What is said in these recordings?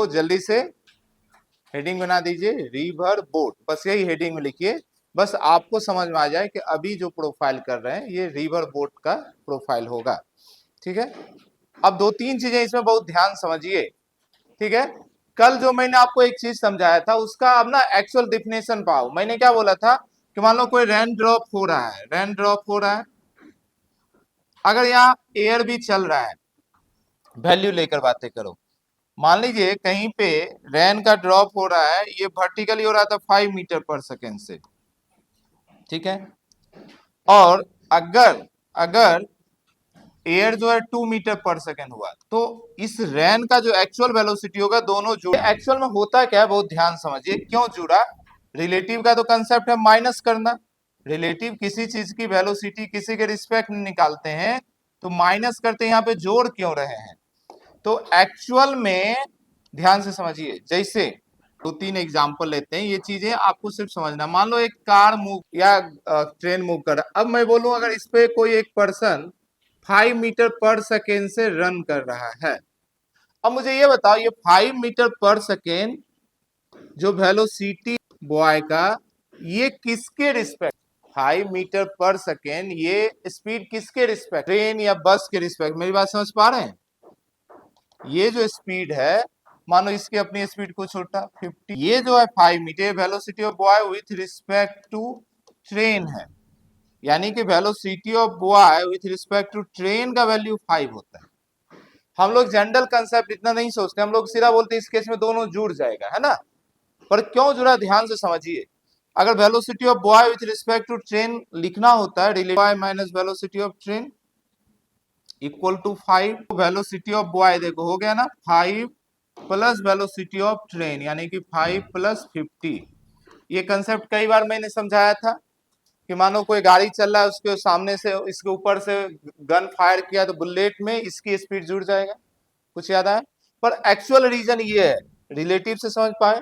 तो जल्दी से हेडिंग बना दीजिए, रिवर बोट, बस यही हेडिंग में लिखिए, बस आपको समझ में आ जाए कि अभी जो प्रोफाइल कर रहे हैं ये रिवर बोट का प्रोफाइल होगा। ठीक है, अब दो तीन चीजें इसमें बहुत ध्यान समझिए। ठीक है, कल जो मैंने आपको एक चीज समझाया था उसका अब ना एक्चुअल डिफिनेशन पाओ। मैंने क्या बोला था कि मान लो कोई रेन ड्रॉप हो रहा है, रेन ड्रॉप हो रहा है, अगर यहाँ एयर भी चल रहा है, वैल्यू लेकर बातें करो। मान लीजिए कहीं पे रेन का ड्रॉप हो रहा है, ये वर्टिकली हो रहा था 5 मीटर पर सेकेंड से। ठीक है, और अगर अगर एयर जो है 2 मीटर पर सेकेंड हुआ, तो इस रेन का जो एक्चुअल वेलोसिटी होगा दोनों जुड़, एक्चुअल में होता क्या है बहुत ध्यान समझिए, क्यों जुड़ा। रिलेटिव का तो कंसेप्ट है माइनस करना। रिलेटिव किसी चीज की वेलोसिटी किसी के रिस्पेक्ट में निकालते हैं तो माइनस करते हैं, यहाँ पे जोड़ क्यों रहे हैं। तो एक्चुअल में ध्यान से समझिए, जैसे दो तीन एग्जांपल लेते हैं, ये चीजें आपको सिर्फ समझना। मान लो एक कार मूव या ट्रेन मूव कर रहा है, अब मैं बोलूं अगर इस पे कोई एक पर्सन 5 मीटर पर सेकेंड से रन कर रहा है, अब मुझे ये बताओ ये 5 मीटर पर सेकेंड जो वेलोसिटी बॉय का, ये किसके रिस्पेक्ट, 5 मीटर पर सेकेंड ये स्पीड किसके रिस्पेक्ट, ट्रेन या बस के रिस्पेक्ट। मेरी बात समझ पा रहे हैं? ये जो स्पीड है, मानो इसकी अपनी स्पीड को छोटा 50, ये जो है 5 metre velocity of boy with respect to train है, यानी कि velocity of boy with respect to train का वैल्यू 5 होता है। हम लोग जनरल कंसेप्ट इतना नहीं सोचते, हम लोग सीधा बोलते इस केस में दोनों जुड़ जाएगा, है ना। पर क्यों जुड़ा ध्यान से समझिए। अगर velocity of boy with respect to train लिखना होता है, relative boy minus velocity of train equal to 5, velocity of boy देखो हो गया ना 5 प्लस वेलोसिटी ऑफ ट्रेन, यानी कि 5 प्लस 50। ये कंसेप्ट कई बार मैंने समझाया था कि मानो कोई गाड़ी चल रहा है, उसके सामने से इसके ऊपर से गन फायर किया तो बुलेट में इसकी स्पीड जुड़ जाएगा, कुछ याद आया। पर एक्चुअल रीजन ये है, रिलेटिव से समझ पाए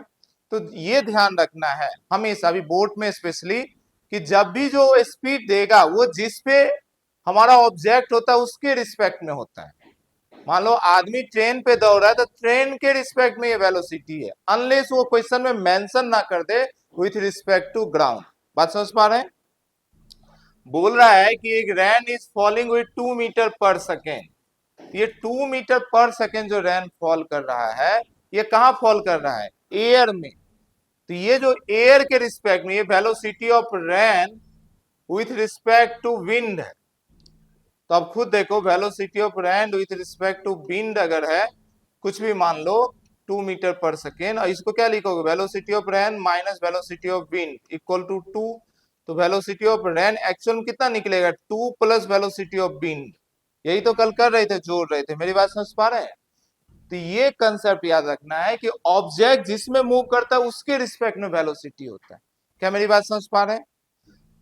तो ये ध्यान रखना है हमेशा, अभी बोट में स्पेशली, कि जब भी जो स्पीड देगा वो जिस पे हमारा ऑब्जेक्ट होता है उसके रिस्पेक्ट में होता है। मान लो आदमी ट्रेन पे दौड़ रहा है तो ट्रेन के रिस्पेक्ट में ये वेलोसिटी है, अनलेस वो क्वेश्चन में मेंशन ना कर दे विथ रिस्पेक्ट टू ग्राउंड। बात समझ पा रहे हैं? बोल रहा है कि एक रैन is falling with 2 metre per second, ये 2 मीटर पर सेकेंड जो रैन फॉल कर रहा है, ये कहां फॉल कर रहा है, एयर में। तो ये जो एयर के रिस्पेक्ट में, ये velocity of rain with respect to wind है। तो अब खुद देखो, velocity of rain with respect to wind अगर है कुछ भी मान लो 2 मीटर पर सेकेंड, और इसको क्या लिखोगे, velocity of rain minus velocity of wind equal to 2। तो वेलोसिटी ऑफ रैन एक्चुअल में कितना निकलेगा, 2 प्लस वेलोसिटी ऑफ विंड। यही तो कल कर रहे थे, जोड़ रहे थे। मेरी बात समझ पा रहे हैं? तो ये कंसेप्ट याद रखना है कि ऑब्जेक्ट जिसमें मूव करता है उसके रिस्पेक्ट में वेलोसिटी होता है। क्या मेरी बात समझ पा रहे हैं?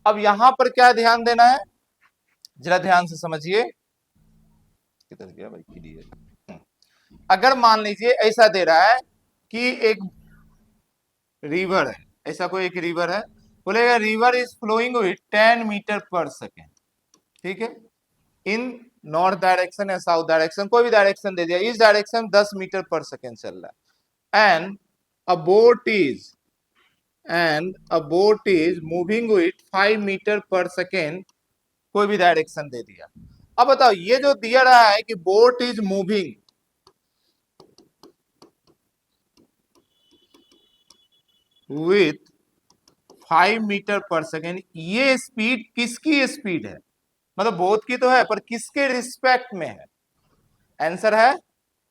अब यहां पर क्या ध्यान देना है, जरा ध्यान से समझिए। किधर गया भाई, क्लियर। अगर मान लीजिए ऐसा दे रहा है कि एक रिवर है, ऐसा कोई एक रिवर है, बोलेगा river is flowing with 10 metre per second. ठीक है, इन नॉर्थ डायरेक्शन या साउथ डायरेक्शन, कोई भी डायरेक्शन दे दिया, इस डायरेक्शन 10 मीटर पर सेकेंड चल रहा है, and a boat is moving with 5 metre per second, कोई भी डायरेक्शन दे दिया। अब बताओ ये जो दिया रहा है कि boat is moving with 5 metre per second, ये स्पीड किसकी स्पीड है, मतलब बोट की तो है पर किसके रिस्पेक्ट में है। आंसर है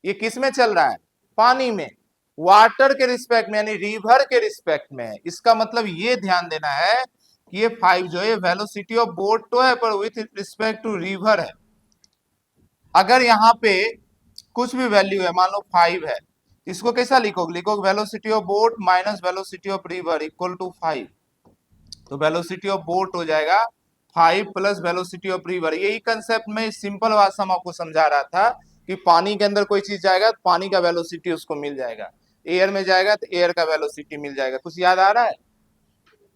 ये किस में चल रहा है, पानी में, वाटर के रिस्पेक्ट में, यानी रिवर के रिस्पेक्ट में है। इसका मतलब ये ध्यान देना है कि ये 5 जो है वेलोसिटी ऑफ बोट तो है पर विथ रिस्पेक्ट टू रिवर है। अगर यहाँ पे कुछ भी वैल्यू है, मान लो 5 है, इसको कैसा लिखोगे, लिखोगे velocity of boat minus velocity of river equal to 5। तो वेलोसिटी ऑफ बोट हो जाएगा 5 प्लस वेलोसिटी ऑफ रिवर। यही कंसेप्ट में सिंपल भाषा में आपको समझा रहा था कि पानी के अंदर कोई चीज जाएगा तो पानी का वेलोसिटी उसको मिल जाएगा, एयर में जाएगा तो एयर का वेलोसिटी मिल जाएगा। कुछ याद आ रहा है?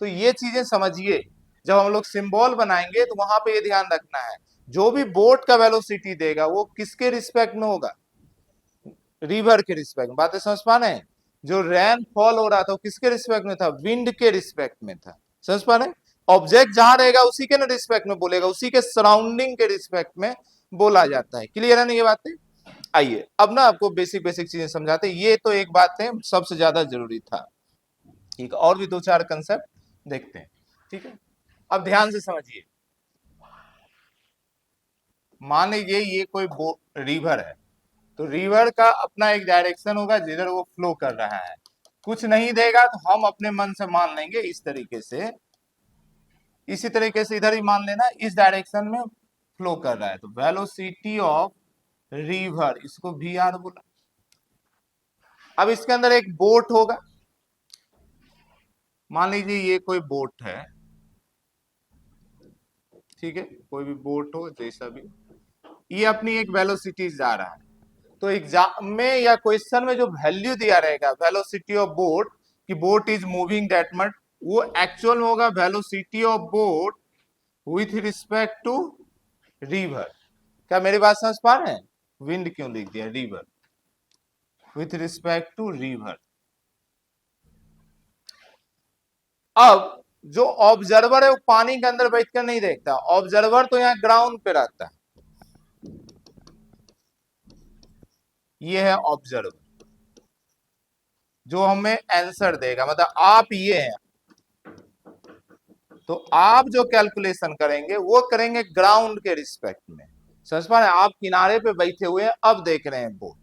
तो ये चीजें समझिए, जब हम लोग सिंबल बनाएंगे तो वहां पे ये ध्यान रखना है, जो भी बोट का वेलोसिटी देगा वो किसके रिस्पेक्ट में होगा, रिवर के रिस्पेक्ट में। बातें समझ पा रहे हैं? जो रेन फॉल हो रहा था वो किसके रिस्पेक्ट में था? विंड के रिस्पेक्ट में था। समझ पा रहे हैं? ऑब्जेक्ट जहां रहेगा उसी के ना रिस्पेक्ट में बोलेगा, उसी के सराउंडिंग के रिस्पेक्ट में बोला जाता है। क्लियर है ना ये बातें? आइए अब ना आपको बेसिक बेसिक चीजें समझाते हैं। ये तो एक बात है, सबसे ज्यादा जरूरी था। ठीक, और भी दो चार कंसेप्ट देखते हैं। ठीक है, अब ध्यान से समझिए। मान लीजिए ये कोई रिवर है, तो रिवर का अपना एक डायरेक्शन होगा जिधर वो फ्लो कर रहा है। कुछ नहीं देगा तो हम अपने मन से मान लेंगे इस तरीके से, इसी तरीके से इधर ही मान लेना इस डायरेक्शन में फ्लो कर रहा है। तो वेलोसिटी ऑफ रिवर, इसको वी आर बोला। अब इसके अंदर एक बोट होगा, मान लीजिए ये कोई बोट है, ठीक है, कोई भी बोट हो जैसा भी, ये अपनी एक वेलोसिटी जा रहा है। तो एग्जाम में या क्वेश्चन में जो वैल्यू दिया रहेगा वेलोसिटी ऑफ बोट, कि boat is moving that much, वो एक्चुअल में होगा velocity of boat with respect to river. क्या मेरी बात समझ पा रहे हैं? विंड क्यों लिख दिया, river, with respect to river. अब जो ऑब्जर्वर है वो पानी के अंदर बैठकर नहीं देखता, ऑब्जर्वर तो यहाँ ग्राउंड पे रहता है। ये है ऑब्जर्वर जो हमें आंसर देगा, मतलब आप ये हैं, तो आप जो कैलकुलेशन करेंगे वो करेंगे ग्राउंड के रिस्पेक्ट में। समझ पा रहे हैं? आप किनारे पे बैठे हुए हैं, अब देख रहे हैं बोट।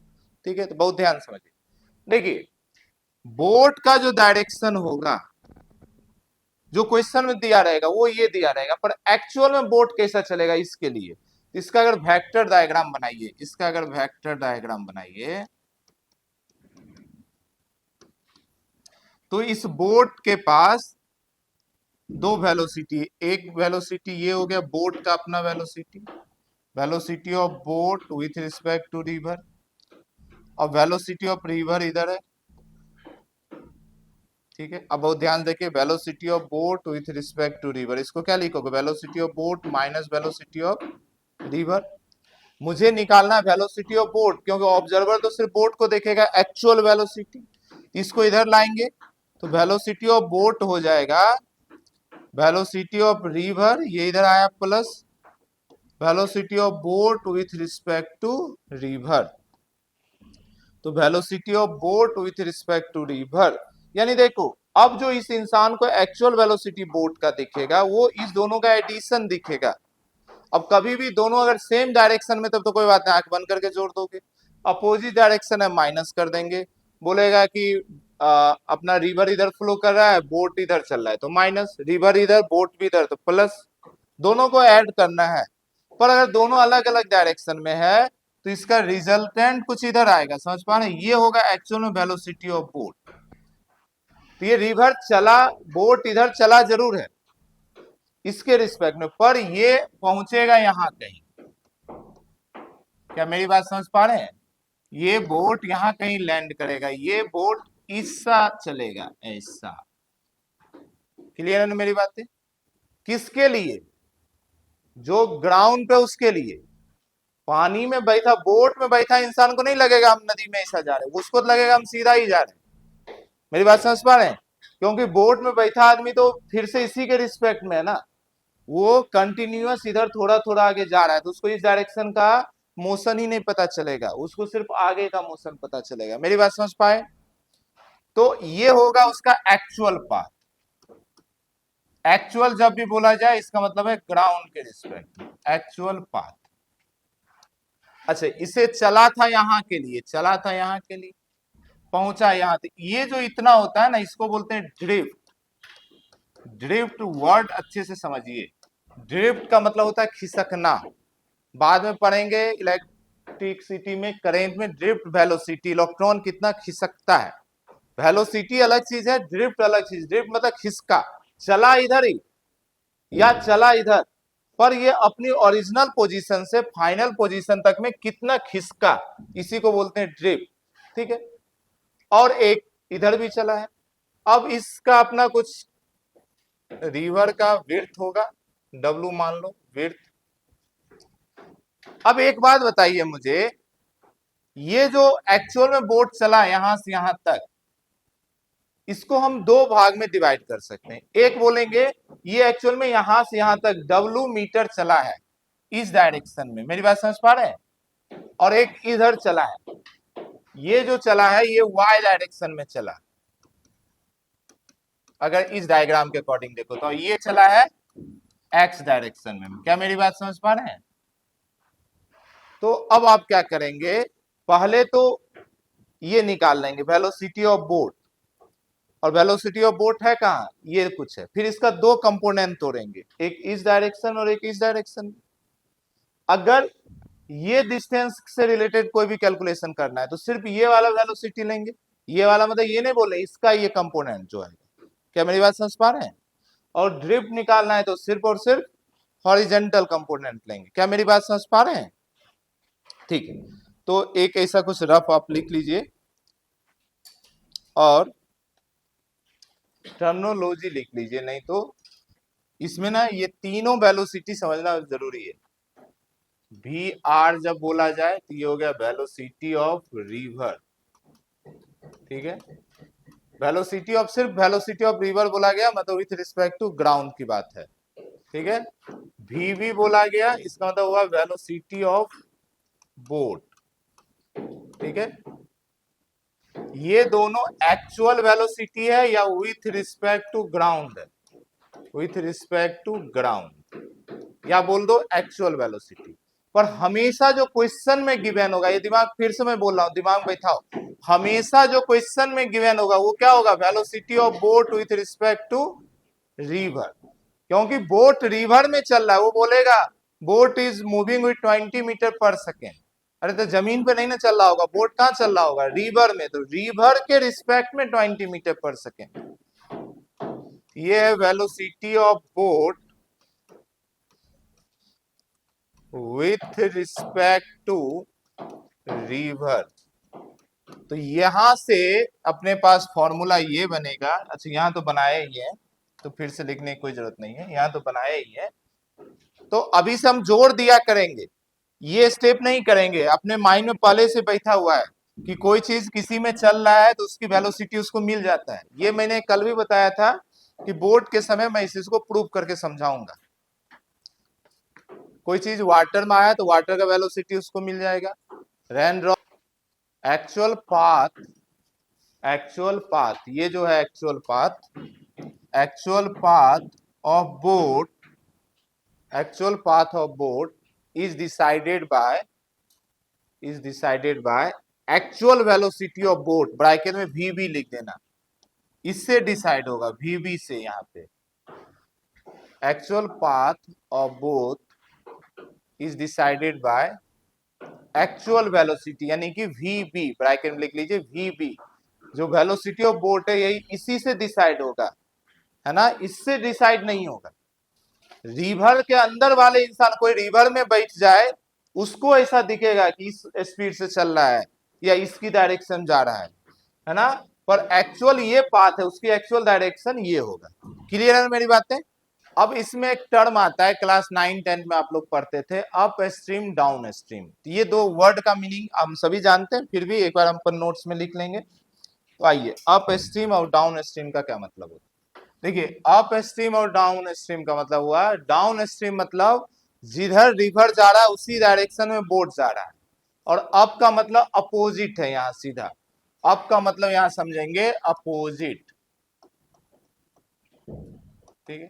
ठीक है, तो बहुत ध्यान समझिए। देखिए बोट का जो डायरेक्शन होगा, जो क्वेश्चन में दिया रहेगा वो ये दिया रहेगा, पर एक्चुअल में बोट कैसा चलेगा इसके लिए इसका अगर वेक्टर डायग्राम बनाइए, इसका अगर वेक्टर डायग्राम बनाइए, तो इस बोट के पास दो वेलोसिटी, एक वेलोसिटी ये हो गया बोट का अपना velocity, velocity of boat with respect to river, और वेलोसिटी ऑफ रिवर इधर है। ठीक है, अब बहुत ध्यान देखिए, velocity of boat with respect to river, इसको क्या लिखोगे, velocity of boat minus velocity of river. मुझे निकालना है वेलोसिटी ऑफ बोट, क्योंकि ऑब्जर्वर तो सिर्फ बोट को देखेगा, एक्चुअल वेलोसिटी इसको इधर लाएंगे, तो वेलोसिटी ऑफ बोट हो जाएगा वेलोसिटी ऑफ रिवर, ये इधर आया, plus velocity of boat with respect to river. तो velocity of boat with respect to river, यानी देखो अब जो इस इंसान को एक्चुअल वेलोसिटी बोट का दिखेगा वो इस दोनों का एडिशन दिखेगा। अब कभी भी दोनों अगर सेम डायरेक्शन में तब तो कोई बात नहीं, आंख बंद करके जोड़ दोगे। अपोजिट डायरेक्शन है माइनस कर देंगे, बोलेगा कि अपना रिवर इधर फ्लो कर रहा है, बोट इधर चल रहा है, तो माइनस, रिवर इधर बोट भी इधर, तो प्लस, दोनों को ऐड करना है। पर अगर दोनों अलग अलग डायरेक्शन में है तो इसका रिजल्टेंट कुछ इधर आएगा। समझ पा रहे हैं? ये होगा एक्चुअल में वेलोसिटी ऑफ बोट। तो ये रिवर चला, बोट इधर चला जरूर है इसके रिस्पेक्ट में, पर ये पहुंचेगा यहां कहीं। क्या मेरी बात समझ पा रहे हैं? ये बोट यहां कहीं लैंड करेगा, ये बोट ऐसा चलेगा, ऐसा। क्लियर है ना मेरी बातें? किसके लिए? जो ग्राउंड पे, उसके लिए। पानी में बैठा, बोट में बैठा इंसान को नहीं लगेगा हम नदी में ऐसा जा रहे हैं, उसको लगेगा हम सीधा ही जा रहे हैं। मेरी बात समझ पा रहे हैं? क्योंकि बोट में बैठा आदमी तो फिर से इसी के रिस्पेक्ट में है ना, वो कंटिन्यूअस इधर थोड़ा थोड़ा आगे जा रहा है, तो उसको इस डायरेक्शन का मोशन ही नहीं पता चलेगा, उसको सिर्फ आगे का मोशन पता चलेगा। मेरी बात समझ पाए? तो ये होगा उसका एक्चुअल पाथ। एक्चुअल जब भी बोला जाए इसका मतलब है ग्राउंड के रिस्पेक्ट में, एक्चुअल पाथ। अच्छा, इसे चला था यहां के लिए, चला था यहां के लिए, पहुंचा यहां तक, ये जो इतना होता है ना इसको बोलते हैं ड्रिफ्ट। ड्रिफ्ट वर्ड अच्छे से समझिए, ड्रिफ्ट का मतलब होता है खिसकना। बाद में पढ़ेंगे इलेक्ट्रिसिटी में, करंट में ड्रिफ्ट वेलोसिटी, इलेक्ट्रॉन कितना खिसकता है। वेलोसिटी अलग चीज है, ड्रिफ्ट अलग चीज। ड्रिफ्ट मतलब खिसका, चला इधर ही या चला इधर, पर ये अपनी ओरिजिनल पोजीशन से फाइनल पोजीशन तक में कितना खिसका, इसी को बोलते हैं ड्रिफ्ट। ठीक है, और एक इधर भी चला है। अब इसका अपना कुछ रिवर का विड्थ होगा, डब्लू मान लो विड्थ। अब एक बात बताइए मुझे, ये जो एक्चुअल में बोट चला यहां से यहां तक, इसको हम दो भाग में डिवाइड कर सकते हैं। एक बोलेंगे ये एक्चुअल में यहां से यहां तक W मीटर चला है इस डायरेक्शन में, मेरी बात समझ पा रहे हैं, और एक इधर चला है, ये जो चला है ये Y डायरेक्शन में चला, अगर इस डायग्राम के अकॉर्डिंग देखो तो ये चला है X डायरेक्शन में। क्या मेरी बात समझ पा रहे हैं? तो अब आप क्या करेंगे, पहले तो ये निकाल लेंगे वेलोसिटी ऑफ बोट, और वेलोसिटी ऑफ बोट है कहाँ, ये कुछ है, फिर इसका दो कंपोनेंट तोड़ेंगे, एक इस डायरेक्शन और एक इस डायरेक्शन। अगर ये डिस्टेंस से रिलेटेड कोई भी कैलकुलेशन करना है तो सिर्फ ये वाला वेलोसिटी लेंगे, ये वाला मतलब ये नहीं बोले इसका ये कंपोनेंट जो है। क्या मेरी बात समझ पा रहे हैं? और ड्रिफ्ट निकालना है तो सिर्फ और सिर्फ हॉरिजेंटल कंपोनेंट लेंगे। क्या मेरी बात समझ पा रहे हैं? ठीक है, तो एक ऐसा कुछ रफ आप लिख लीजिए और टर्मिनोलॉजी लिख लीजिए, नहीं तो इसमें ना ये तीनों वेलोसिटी समझना जरूरी है। वी आर जब बोला जाए तो ये हो गया वेलोसिटी ऑफ रिवर, ठीक है। वेलोसिटी ऑफ, सिर्फ वेलोसिटी ऑफ रिवर बोला गया मतलब विथ रिस्पेक्ट टू ग्राउंड की बात है, ठीक है। वी बोला गया इसका मतलब हुआ वेलोसिटी ऑफ बोट, ठीक है। ये दोनों एक्चुअल वेलोसिटी है या विथ रिस्पेक्ट टू ग्राउंड है, विथ रिस्पेक्ट टू ग्राउंड, या बोल दो एक्चुअल वेलोसिटी। पर हमेशा जो क्वेश्चन में गिवन होगा, ये दिमाग फिर से मैं बोल रहा हूं, दिमाग बैठाओ, हमेशा जो क्वेश्चन में गिवन होगा वो क्या होगा, velocity of boat with respect to river, क्योंकि बोट रिवर में चल रहा है, वो बोलेगा boat is moving with 20 metre per second. अरे तो जमीन पे नहीं ना चल रहा होगा, बोट कहां चल रहा होगा, रिवर में, तो रिवर के रिस्पेक्ट में 20 मीटर पर सेकेंड। ये है velocity of boat with respect to river. तो यहां से अपने पास फॉर्मूला ये बनेगा, अच्छा यहां तो बनाया ही है तो फिर से लिखने की कोई जरूरत नहीं है, यहां तो बनाया ही है। तो अभी से हम जोड़ दिया करेंगे, ये स्टेप नहीं करेंगे, अपने माइंड में पहले से बैठा हुआ है कि कोई चीज किसी में चल रहा है तो उसकी वेलोसिटी उसको मिल जाता है। ये मैंने कल भी बताया था कि बोट के समय मैं इस चीज को प्रूव करके समझाऊंगा। कोई चीज वाटर में आया तो वाटर का वेलोसिटी उसको मिल जाएगा। Rain drop, actual path, actual path, ये जो है actual path, actual path of boat, actual path of boat is decided by actual velocity of boat, bracket में वी लिख देना, इससे डिसाइड होगा वी से। यहां पे actual path of boat is decided by actual velocity, यानी कि वी, ब्रैकेट में लिख लीजिए वी, जो वेलोसिटी ऑफ बोट है यही इसी से डिसाइड होगा, है ना, इससे डिसाइड नहीं होगा। रिवर के अंदर वाले इंसान, कोई रिवर में बैठ जाए उसको ऐसा दिखेगा कि इस स्पीड से चल रहा है या इसकी डायरेक्शन जा रहा है ना, पर एक्चुअल ये पाथ है, उसकी एक्चुअल डायरेक्शन ये होगा। क्लियर है मेरी बातें? अब इसमें एक टर्म आता है, क्लास 9-10 में आप लोग पढ़ते थे, अप स्ट्रीम डाउन स्ट्रीम। ये दो वर्ड का मीनिंग हम सभी जानते हैं, फिर भी एक बार हम अपन नोट्स में लिख लेंगे। तो आइए, अप स्ट्रीम और डाउन स्ट्रीम का क्या मतलब होता है। देखिए, अप स्ट्रीम और डाउन स्ट्रीम का मतलब हुआ, डाउन स्ट्रीम मतलब जिधर रिवर जा रहा है उसी डायरेक्शन में बोट जा रहा है, और अप का मतलब अपोजिट है, यहां सीधा अप का मतलब यहां समझेंगे अपोजिट, ठीक है।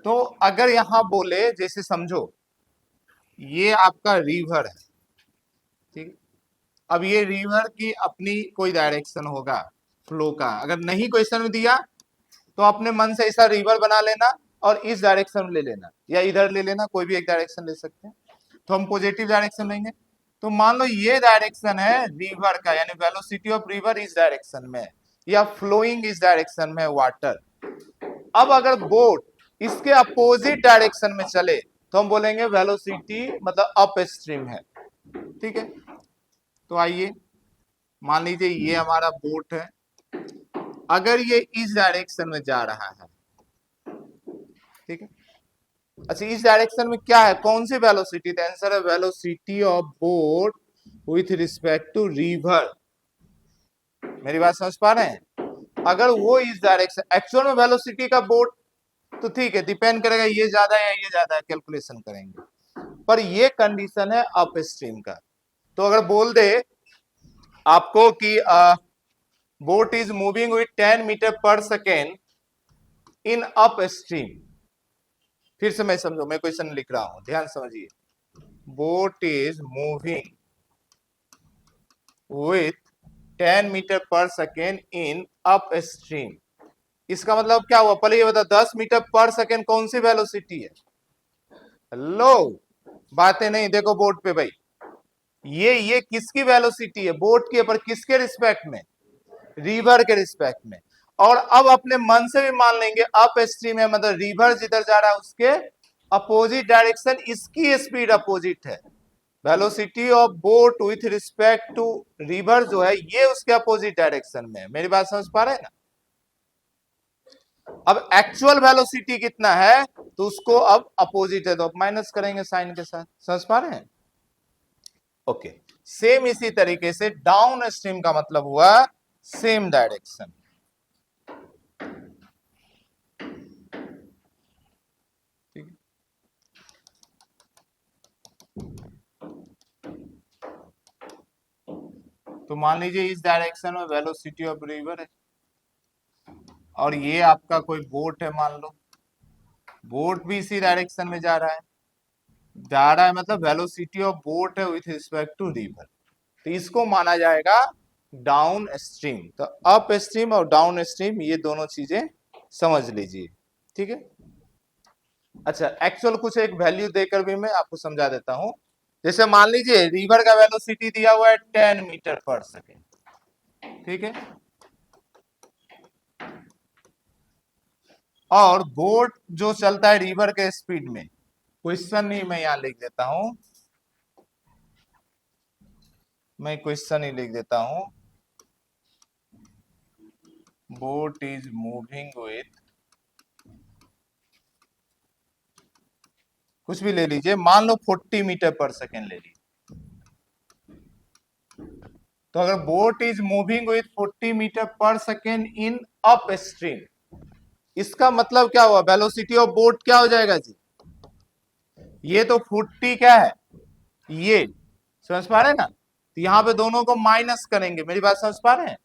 तो अगर यहां बोले, जैसे समझो ये आपका रिवर है, ठीक है, अब ये रिवर की अपनी कोई डायरेक्शन होगा फ्लो का, अगर नहीं क्वेश्चन दिया तो अपने मन से ऐसा रिवर बना लेना और इस डायरेक्शन में ले लेना या इधर ले लेना, कोई भी एक डायरेक्शन ले सकते हैं। तो हम पॉजिटिव डायरेक्शन लेंगे, तो मान लो ये डायरेक्शन है रिवर का, यानी वेलोसिटी ऑफ रिवर इस डायरेक्शन में, या फ्लोइंग इस डायरेक्शन में वाटर। अब अगर बोट इसके अपोजिट डायरेक्शन में चले तो हम बोलेंगे वेलोसिटी मतलब अप स्ट्रीम है, ठीक है। तो आइए मान लीजिए ये हमारा बोट है, अगर ये इस डायरेक्शन में जा रहा है, ठीक है। अच्छा, इस डायरेक्शन में क्या है, कौन सी वेलोसिटी? तो आंसर है velocity of boat with respect to river. मेरी बात समझ पा रहे हैं? अगर वो इस डायरेक्शन, एक्चुअल में वेलोसिटी का बोट तो ठीक है, डिपेंड करेगा ये ज्यादा है या ये ज्यादा है, कैलकुलेशन करेंगे, पर ये कंडीशन है अप स्ट्रीम का। तो अगर बोल दे आपको कि boat is moving with 10 metre per second in upstream, फिर से मैं समझो, मैं क्वेश्चन लिख रहा हूं, ध्यान समझिए। Boat is moving with 10 metre per second in upstream, इसका मतलब क्या हुआ? पहले ये बता, 10 मीटर पर सेकेंड कौन सी वेलोसिटी है? लो, बातें नहीं, देखो बोर्ड पे भाई, ये किसकी वेलोसिटी है? बोट के, पर किसके रिस्पेक्ट में? रिवर के रिस्पेक्ट में। और अब अपने मन से भी मान लेंगे अप स्ट्रीम है, मतलब रिवर जिधर जा रहा है उसके अपोजिट डायरेक्शन, इसकी स्पीड अपोजिट है। Velocity of boat with respect to river जो है ये उसके अपोजिट डायरेक्शन में है। मेरी बात समझ पा रहे हैं ना? अब एक्चुअल वेलोसिटी कितना है तो उसको अब अपोजिट है तो अब माइनस करेंगे साइन के साथ। समझ पा रहे हैं? ओके, सेम इसी तरीके से डाउन स्ट्रीम का मतलब हुआ सेम डायरेक्शन। ठीक है, तो मान लीजिए इस डायरेक्शन में वेलोसिटी ऑफ रिवर है और ये आपका कोई बोट है, मान लो बोट भी इसी डायरेक्शन में जा रहा है मतलब वेलोसिटी ऑफ बोट है विथ रिस्पेक्ट टू रिवर, तो इसको माना जाएगा डाउन स्ट्रीम। तो अप स्ट्रीम और डाउन स्ट्रीम ये दोनों चीजें समझ लीजिए। ठीक है, अच्छा एक्चुअल कुछ एक वैल्यू देकर भी मैं आपको समझा देता हूं। जैसे मान लीजिए रिवर का वेलोसिटी दिया हुआ है 10 मीटर पर सेकेंड, ठीक है, और बोट जो चलता है रिवर के स्पीड में, क्वेश्चन नहीं मैं यहां लिख देता हूं, मैं क्वेश्चन ही लिख देता हूं, बोट इज मूविंग विथ, कुछ भी ले लीजिए, मान लो 40 मीटर पर सेकेंड ले लीजिए। तो अगर boat is moving with 40 metre per second in upstream, इसका मतलब क्या हुआ? वेलोसिटी ऑफ बोट क्या हो जाएगा जी? ये तो 40 क्या है, ये समझ पा रहे हैं ना? तो यहां पे दोनों को माइनस करेंगे, मेरी बात समझ पा रहे हैं?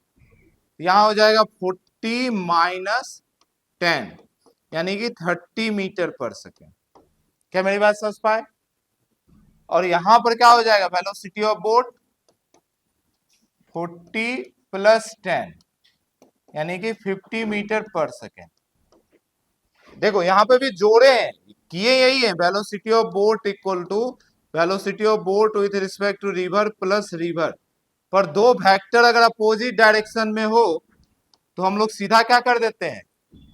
यहां हो जाएगा 40 माइनस 10 यानी कि 30 मीटर पर सेकेंड। क्या मेरी बात समझ पाए? और यहां पर क्या हो जाएगा? वेलोसिटी ऑफ बोट 40 प्लस 10 यानी कि 50 मीटर पर सेकेंड। देखो यहां पे भी जोड़े हैं, किए यही है, velocity of boat equal to velocity of boat with respect to river plus river, पर दो वेक्टर अगर अपोजिट डायरेक्शन में हो तो हम लोग सीधा क्या कर देते हैं?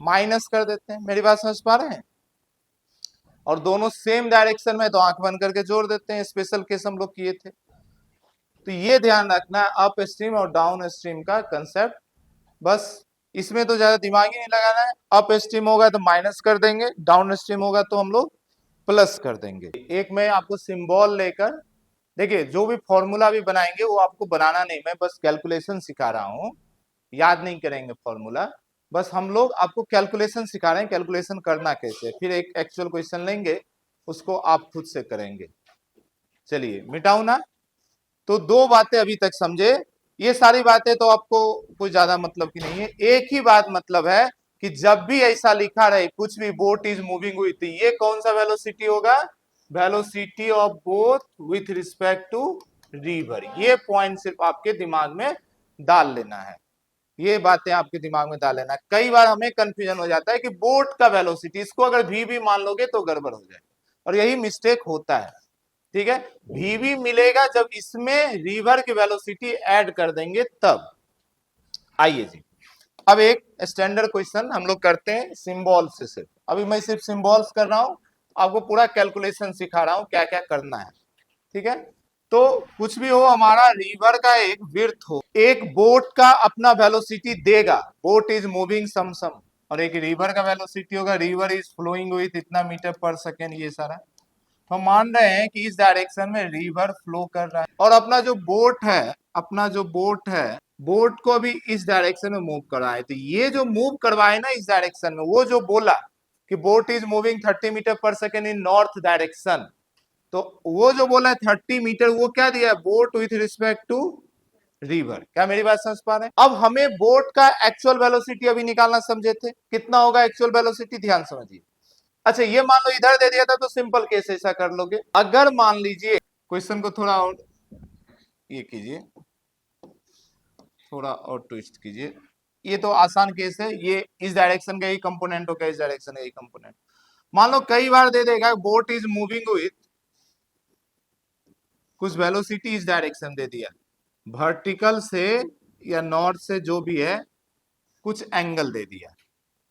माइनस कर देते हैं। मेरी बात समझ पा रहे हैं? और दोनों सेम डायरेक्शन में तो आंख बंद करके जोड़ देते हैं, स्पेशल केस हम लोग किए थे। तो ये ध्यान रखना है अप स्ट्रीम और डाउन स्ट्रीम का कंसेप्ट, बस इसमें तो ज्यादा दिमाग ही नहीं लगाना है। अप स्ट्रीम होगा तो माइनस कर देंगे, डाउन स्ट्रीम होगा तो हम लोग प्लस कर देंगे। एक मैं आपको सिंबल लेकर, देखिए जो भी फॉर्मूला भी बनाएंगे वो आपको बनाना नहीं, मैं बस कैलकुलेशन सिखा रहा हूं, याद नहीं करेंगे फॉर्मूला, बस हम लोग आपको कैलकुलेशन सिखा रहे हैं, कैलकुलेशन करना कैसे, फिर एक एक्चुअल क्वेश्चन लेंगे उसको आप खुद से करेंगे। चलिए मिटाऊ ना। तो दो बातें अभी तक समझे, ये सारी बातें तो आपको कोई ज्यादा मतलब की नहीं है। एक ही बात मतलब है कि जब भी ऐसा लिखा रहे कुछ भी, बोट इज मूविंग हुई, तो ये कौन सा वेलोसिटी होगा? Velocity of boat with respect to river. ये पॉइंट सिर्फ आपके दिमाग में डाल लेना है, ये बातें आपके दिमाग में डाल लेना है। कई बार हमें कंफ्यूजन हो जाता है कि बोट का वेलोसिटी, इसको अगर वी भी मान लोगे तो गड़बड़ हो जाए, और यही मिस्टेक होता है। ठीक है, वी मिलेगा जब इसमें रिवर की वेलोसिटी ऐड कर देंगे तब। आइए जी, अब एक स्टैंडर्ड क्वेश्चन हम लोग करते हैं सिंबल से। सिर्फ अभी मैं सिर्फ सिंबल्स कर रहा हूं, आपको पूरा कैलकुलेशन सिखा रहा हूं क्या क्या करना है। ठीक है, तो कुछ भी हो, हमारा रिवर का एक विड्थ हो, एक बोट का अपना वेलोसिटी देगा, बोट इज मूविंग सम, और एक रिवर का वेलोसिटी होगा, रिवर इज फ्लोइंग विथ इतना मीटर पर सेकेंड, ये सारा। तो हम मान रहे हैं कि इस डायरेक्शन में रिवर फ्लो कर रहा है और अपना जो बोट है बोट को भी इस डायरेक्शन में मूव करवाए। तो ये जो मूव करवाए ना इस डायरेक्शन में, वो जो बोला कि boat is moving 30 metre per second in north direction, तो वो जो बोला है 30 मीटर, वो क्या दिया है, boat with respect to river. क्या मेरी बात समझ पा रहे हैं? अब हमें बोट का एक्चुअल वेलोसिटी अभी निकालना समझे थे, कितना होगा एक्चुअल वेलोसिटी, ध्यान समझिए। अच्छा, ये मान लो इधर दे दिया था तो सिंपल केस ऐसा कर लोगे। अगर मान लीजिए क्वेश्चन को थोड़ा और ये कीजिए, थोड़ा और ट्विस्ट कीजिए, ये तो आसान केस है, ये इस डायरेक्शन का ही कंपोनेंट होगा, इस डायरेक्शन का ही कंपोनेंट। मान लो कई बार दे देगा बोट इज मूविंग विथ कुछ वेलोसिटी इस डायरेक्शन दे दिया, वर्टिकल से या नॉर्थ से जो भी है कुछ एंगल दे दिया,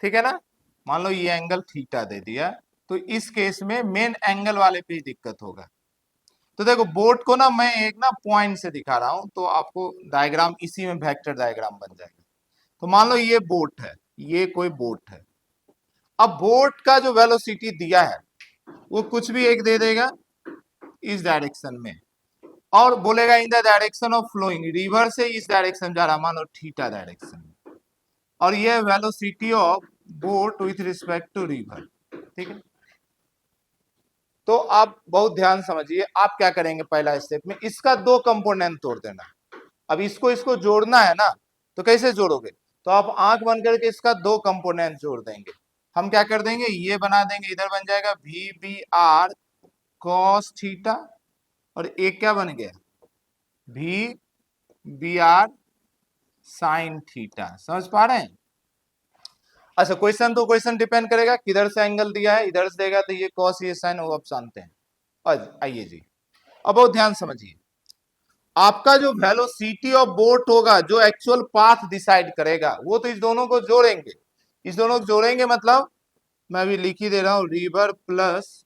ठीक है ना, मान लो ये एंगल थीटा दे दिया, तो इस केस में मेन एंगल वाले पे ही दिक्कत होगा। तो देखो बोट को ना मैं एक ना पॉइंट से दिखा रहा हूं, तो आपको डायग्राम इसी में वेक्टर डायग्राम बन जाएगा। तो मान लो ये बोट है, ये कोई बोट है। अब बोट का जो वेलोसिटी दिया है वो कुछ भी एक दे देगा इस डायरेक्शन में, और बोलेगा in the direction of flowing, river से इस डायरेक्शन जा रहा, मान लो थीटा डायरेक्शन, और ये velocity of boat with respect to river, ठीक है। तो आप बहुत ध्यान समझिए, आप क्या करेंगे पहला स्टेप में, इसका दो कंपोनेंट तोड़ देना। अब इसको इसको जोड़ना है ना, तो कैसे जोड़ोगे, तो आप आंख बंद करके इसका दो कंपोनेंट जोड़ देंगे। हम क्या कर देंगे, ये बना देंगे, इधर बन जाएगा V B R cos theta, और एक क्या बन गया, V B R sine theta. समझ पा रहे हैं? अच्छा, क्वेश्चन डिपेंड करेगा किधर से एंगल दिया है, इधर से देगा तो ये कॉस ये साइन, वो आप जानते हैं। और आइए जी, अब बहुत ध्यान समझिए, आपका जो वेलोसिटी ऑफ बोट होगा, जो एक्चुअल पाथ डिसाइड करेगा, वो तो इस दोनों को जोड़ेंगे, इस दोनों को जोड़ेंगे मतलब मैं अभी लिख ही दे रहा हूं, रिवर प्लस,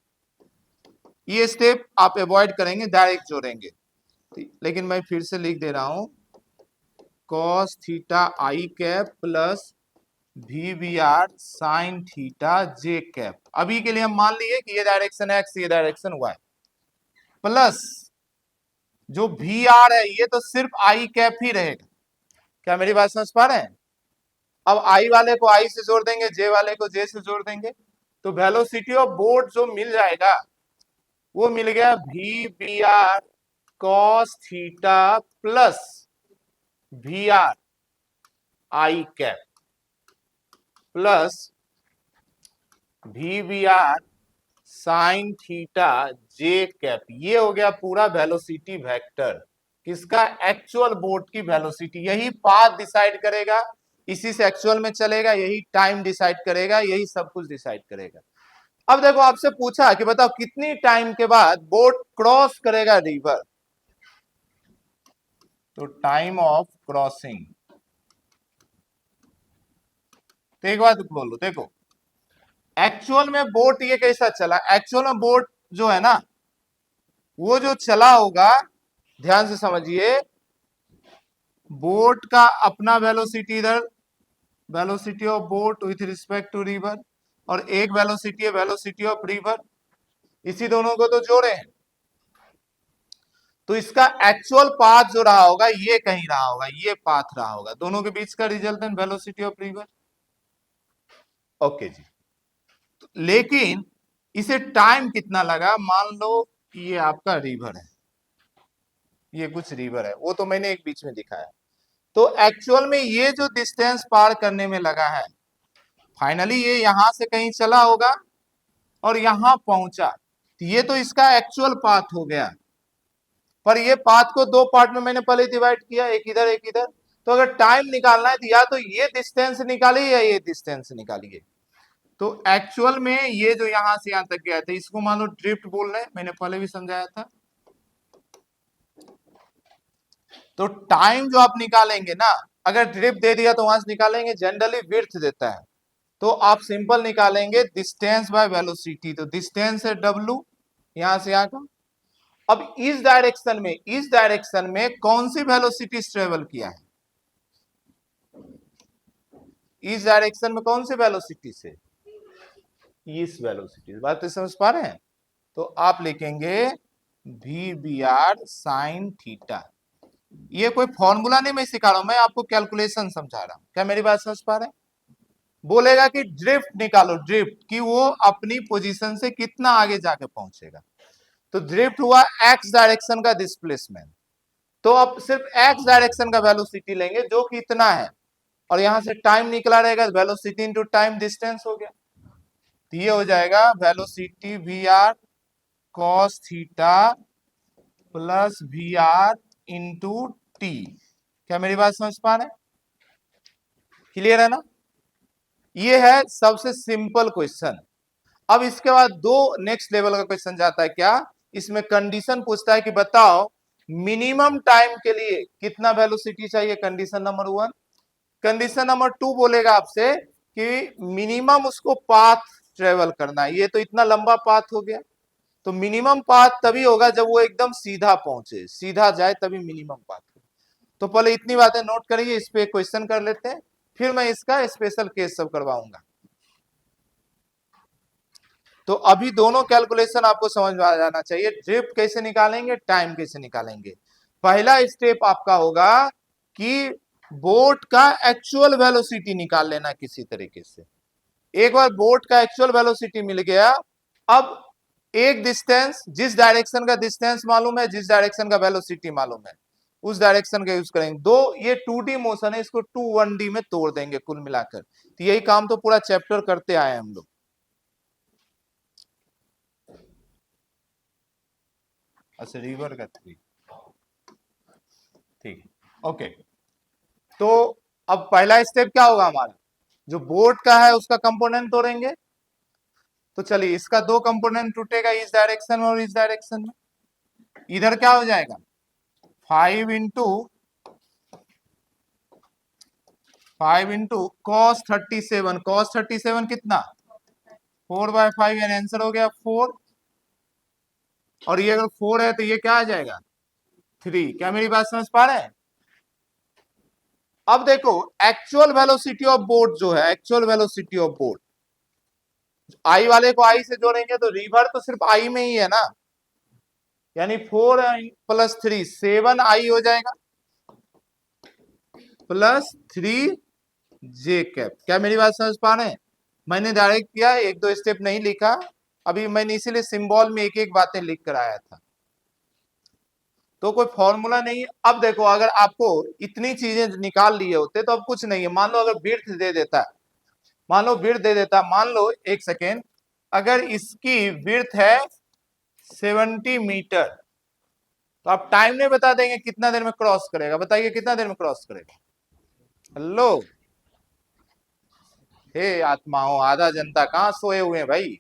ये स्टेप आप अवॉइड करेंगे, डायरेक्ट जोड़ेंगे, लेकिन मैं फिर से लिख दे रहा हूं, cos theta I cap plus V B R sine theta J cap. अभी के लिए हम मान लिए कि ये डायरेक्शन एक्स, ये डायरेक्शन वाई, प्लस जो वी आर है ये तो सिर्फ आई कैप ही रहेगा। क्या मेरी बात समझ पा रहे हैं? अब आई वाले को आई से जोड़ देंगे, जे वाले को जे से जोड़ देंगे, तो वेलोसिटी ऑफ बोट जो मिल जाएगा वो मिल गया V B R cos theta plus V R I cap plus V B R sine theta J cap. ये हो गया पूरा वेलोसिटी वेक्टर, किसका, एक्चुअल बोट की वेलोसिटी। यही पाथ डिसाइड करेगा, इसी से एक्चुअल में चलेगा, यही टाइम डिसाइड करेगा, यही सब कुछ डिसाइड करेगा। अब देखो आपसे पूछा कि बताओ कितनी टाइम के बाद बोट क्रॉस करेगा रिवर, तो टाइम ऑफ क्रॉसिंग। तो एक बात बोलो, देखो एक्चुअल में बोट ये कैसा चला, एक्चुअल में बोट जो है ना वो जो चला होगा, ध्यान से समझिए, बोट का अपना वेलोसिटी इधर, velocity of boat with respect to river, और एक वेलोसिटी है वेलोसिटी ऑफ रिवर, इसी दोनों को तो जोड़े हैं, तो इसका एक्चुअल पाथ जो रहा होगा ये कहीं रहा होगा, ये पाथ रहा होगा, दोनों के बीच का resultant velocity of river. Okay जी, लेकिन इसे टाइम कितना लगा, मान लो ये आपका रिवर है, ये कुछ रिवर है, वो तो मैंने एक बीच में दिखाया, तो एक्चुअल में ये जो डिस्टेंस पार करने में लगा है, फाइनली ये यहां से कहीं चला होगा और यहां पहुंचा, तो ये तो इसका एक्चुअल पाथ हो गया, पर ये पाथ को दो पार्ट में मैंने पहले डिवाइड किया, एक इधर एक इधर, तो अगर टाइम निकालना है तो या तो ये डिस्टेंस निकालिए या ये डिस्टेंस निकालिए। तो एक्चुअल में ये जो यहां से यहां तक गया था, इसको मान लो ड्रिफ्ट बोल रहे हैं, मैंने पहले भी समझाया था। तो टाइम जो आप निकालेंगे ना, अगर ड्रिफ्ट दे दिया तो वहां से निकालेंगे, जनरली विड्थ देता है, तो आप सिंपल निकालेंगे डिस्टेंस बाय वेलोसिटी, तो डिस्टेंस है डब्ल्यू, यहां से यहां का। अब इस डायरेक्शन में कौन सी वेलोसिटी ट्रेवल किया है, इस डायरेक्शन में कौन सी वेलोसिटी से, इस वेलोसिटी, बात तो समझ पा रहे हैं? तो आप लिखेंगे V B R sine theta. ये कोई फॉर्मूला नहीं मैं सिखा रहा हूं, मैं आपको कैलकुलेशन समझा रहा हूं। क्या मेरी बात समझ पा रहे हैं? बोलेगा कि ड्रिफ्ट निकालो, ड्रिफ्ट कि वो अपनी पोजीशन से कितना आगे जाके पहुंचेगा। तो ड्रिफ्ट हुआ एक्स डायरेक्शन का डिस्प्लेसमेंट। तो अब सिर्फ एक्स डायरेक्शन का वेलोसिटी लेंगे जो कि इतना है, और यहां से टाइम निकला रहेगा, वेलोसिटी इंटू टाइम डिस्टेंस हो गया। तो ये हो जाएगा velocity V R cos theta plus V R into T. क्या मेरी बात समझ पा रहे हैं? क्लियर है ना? ये है सबसे सिंपल क्वेश्चन। अब इसके बाद दो नेक्स्ट लेवल का क्वेश्चन जाता है। क्या इसमें कंडीशन पूछता है कि बताओ मिनिमम टाइम के लिए कितना वेलोसिटी चाहिए, कंडीशन नंबर 1। कंडीशन नंबर 2 बोलेगा आपसे कि मिनिमम उसको पाथ ट्रेवल करना है। ये तो इतना लंबा पाथ हो गया, तो मिनिमम पाथ तभी होगा जब वो एकदम सीधा पहुंचे, सीधा जाए तभी मिनिमम पाथ हो। तो पहले इतनी बातें नोट करिए, इस पे क्वेश्चन कर लेते हैं, फिर मैं इसका स्पेशल केस सब करवाऊंगा। तो अभी दोनों कैलकुलेशन आपको समझ में आ जाना चाहिए। ड्रिफ्ट कैसे निकालेंगे, टाइम कैसे निकालेंगे। पहला स्टेप आपका होगा कि बोट का एक्चुअल वेलोसिटी निकाल लेना किसी तरीके से। एक बार बोट का एक्चुअल वेलोसिटी मिल गया, अब एक डिस्टेंस, जिस डायरेक्शन का डिस्टेंस मालूम है, जिस डायरेक्शन का वेलोसिटी मालूम है, उस डायरेक्शन का यूज करेंगे। दो ये 2D मोशन है, इसको 1D में तोड़ देंगे कुल मिलाकर। तो यही काम तो पूरा चैप्टर करते आए हम लोग। अच्छा, रिवर का 3, ठीक है, ओके। तो अब पहला स्टेप क्या होगा हमारा, जो बोट का है उसका कंपोनेंट तोड़ेंगे। तो चलिए, इसका दो कंपोनेंट टूटेगा, इस डायरेक्शन में और इस डायरेक्शन में। इधर क्या हो जाएगा, 5 इंटू कॉस 37। कॉस 37 कितना, 4/5, यानी आंसर हो गया 4। और ये अगर 4 है तो ये क्या आ जाएगा, 3। क्या मेरी बात समझ पा रहे हैं? अब देखो, एक्चुअल वेलोसिटी ऑफ बोट जो है, एक्चुअल वेलोसिटी ऑफ बोट, आई वाले को आई से जोड़ेंगे तो रिवर तो सिर्फ आई में ही है ना, यानी 4 प्लस 3 7 आई हो जाएगा, प्लस 3 जे कैप। क्या मेरी बात समझ पा रहे हैं? मैंने डायरेक्ट किया, एक दो स्टेप नहीं लिखा अभी मैंने, इसीलिए सिंबल में एक एक बातें लिख कर आया था। तो कोई फॉर्मूला नहीं। अब देखो, अगर आपको इतनी चीजें निकाल लिए होते तो अब कुछ नहीं है। मान लो अगर विड्थ दे देता, मान लो विड्थ दे देता, मान लो एक सेकेंड, अगर इसकी विड्थ है 70 मीटर, तो आप टाइम नहीं बता देंगे कितना देर में क्रॉस करेगा, बताइए कितना देर में क्रॉस करेगा। हेलो, हे आत्माओं, आधा जनता कहां सोए हुए हैं भाई।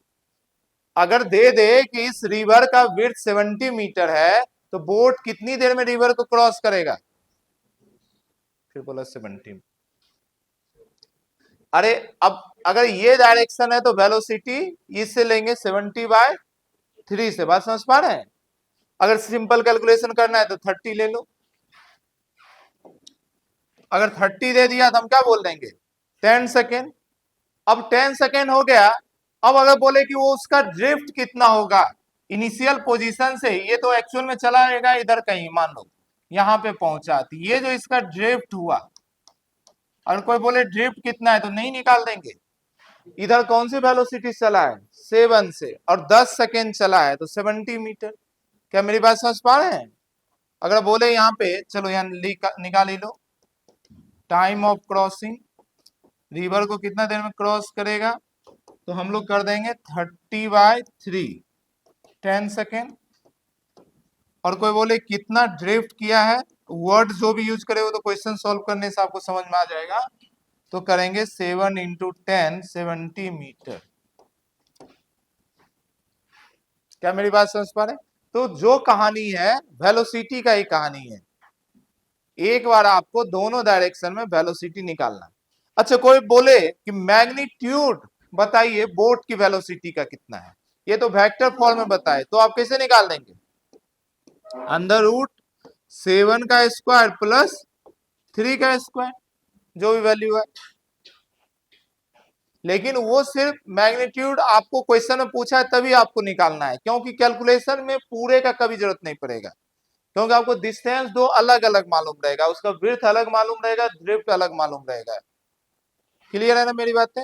अगर दे दे कि इस रिवर का विड्थ 70 मीटर है, तो बोट कितनी देर में रिवर को क्रॉस करेगा, फिर बोला 70। अरे अब अगर ये डायरेक्शन है तो वेलोसिटी इससे लेंगे 70/3 से। बात समझ पा रहे हैं? अगर सिंपल कैलकुलेशन करना है तो 30 ले लो। अगर 30 दे दिया तो हम क्या बोल देंगे, 10 सेकेंड। अब 10 सेकेंड हो गया। अब अगर बोले कि वो उसका ड्रिफ्ट कितना होगा इनिशियल पोजीशन से, ये तो एक्चुअल में चला जाएगा इधर कहीं, मान लो यहां पे पहुंचा, तो ये जो इसका ड्रिफ्ट हुआ, अगर कोई बोले ड्रिफ्ट कितना है तो नहीं निकाल देंगे। इधर कौन सी वेलोसिटी चला है, 7 से, और 10 सेकेंड चला है तो 70 मीटर। क्या मेरी बात समझ पा रहे हैं? अगर बोले यहाँ पे, चलो यहाँ निकाल ही लो, टाइम ऑफ क्रॉसिंग, रिवर को कितना देर में क्रॉस करेगा, तो हम लोग कर देंगे 30/3, 10 सेकेंड। और कोई बोले कितना ड्रिफ्ट किया है, वर्ड जो भी यूज करे वो तो क्वेश्चन सॉल्व करने से आपको समझ में आ जाएगा। तो करेंगे 7 × 10 70 मीटर। क्या मेरी बात समझ पा रहे? तो जो कहानी है वेलोसिटी का ही कहानी है। एक बार आपको दोनों डायरेक्शन में वेलोसिटी निकालना। अच्छा, कोई बोले कि मैग्नीट्यूड बताइए बोट की वेलोसिटी का कितना है, ये तो वेक्टर फॉर्म में बताए, तो आप कैसे निकाल देंगे, √7 का स्क्वायर प्लस 3 का स्क्वायर, जो भी वैल्यू है। लेकिन वो सिर्फ मैग्नीट्यूड आपको क्वेश्चन में पूछा है तभी आपको निकालना है, क्योंकि कैलकुलेशन में पूरे का कभी जरूरत नहीं पड़ेगा, क्योंकि आपको डिस्टेंस दो अलग अलग मालूम रहेगा, उसका विड्थ अलग मालूम रहेगा, ड्रिफ्ट अलग मालूम रहेगा। क्लियर है ना मेरी बातें?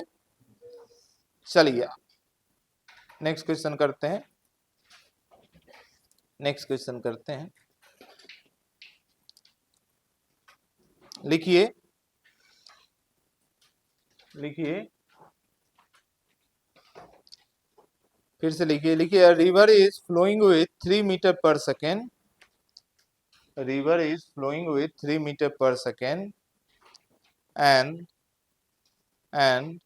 चलिए नेक्स्ट क्वेश्चन करते हैं। नेक्स्ट क्वेश्चन करते हैं। लिखिए लिखिए फिर से लिखिए। लिखिए river is flowing with 3 metre per second. River is flowing with 3 metre per second and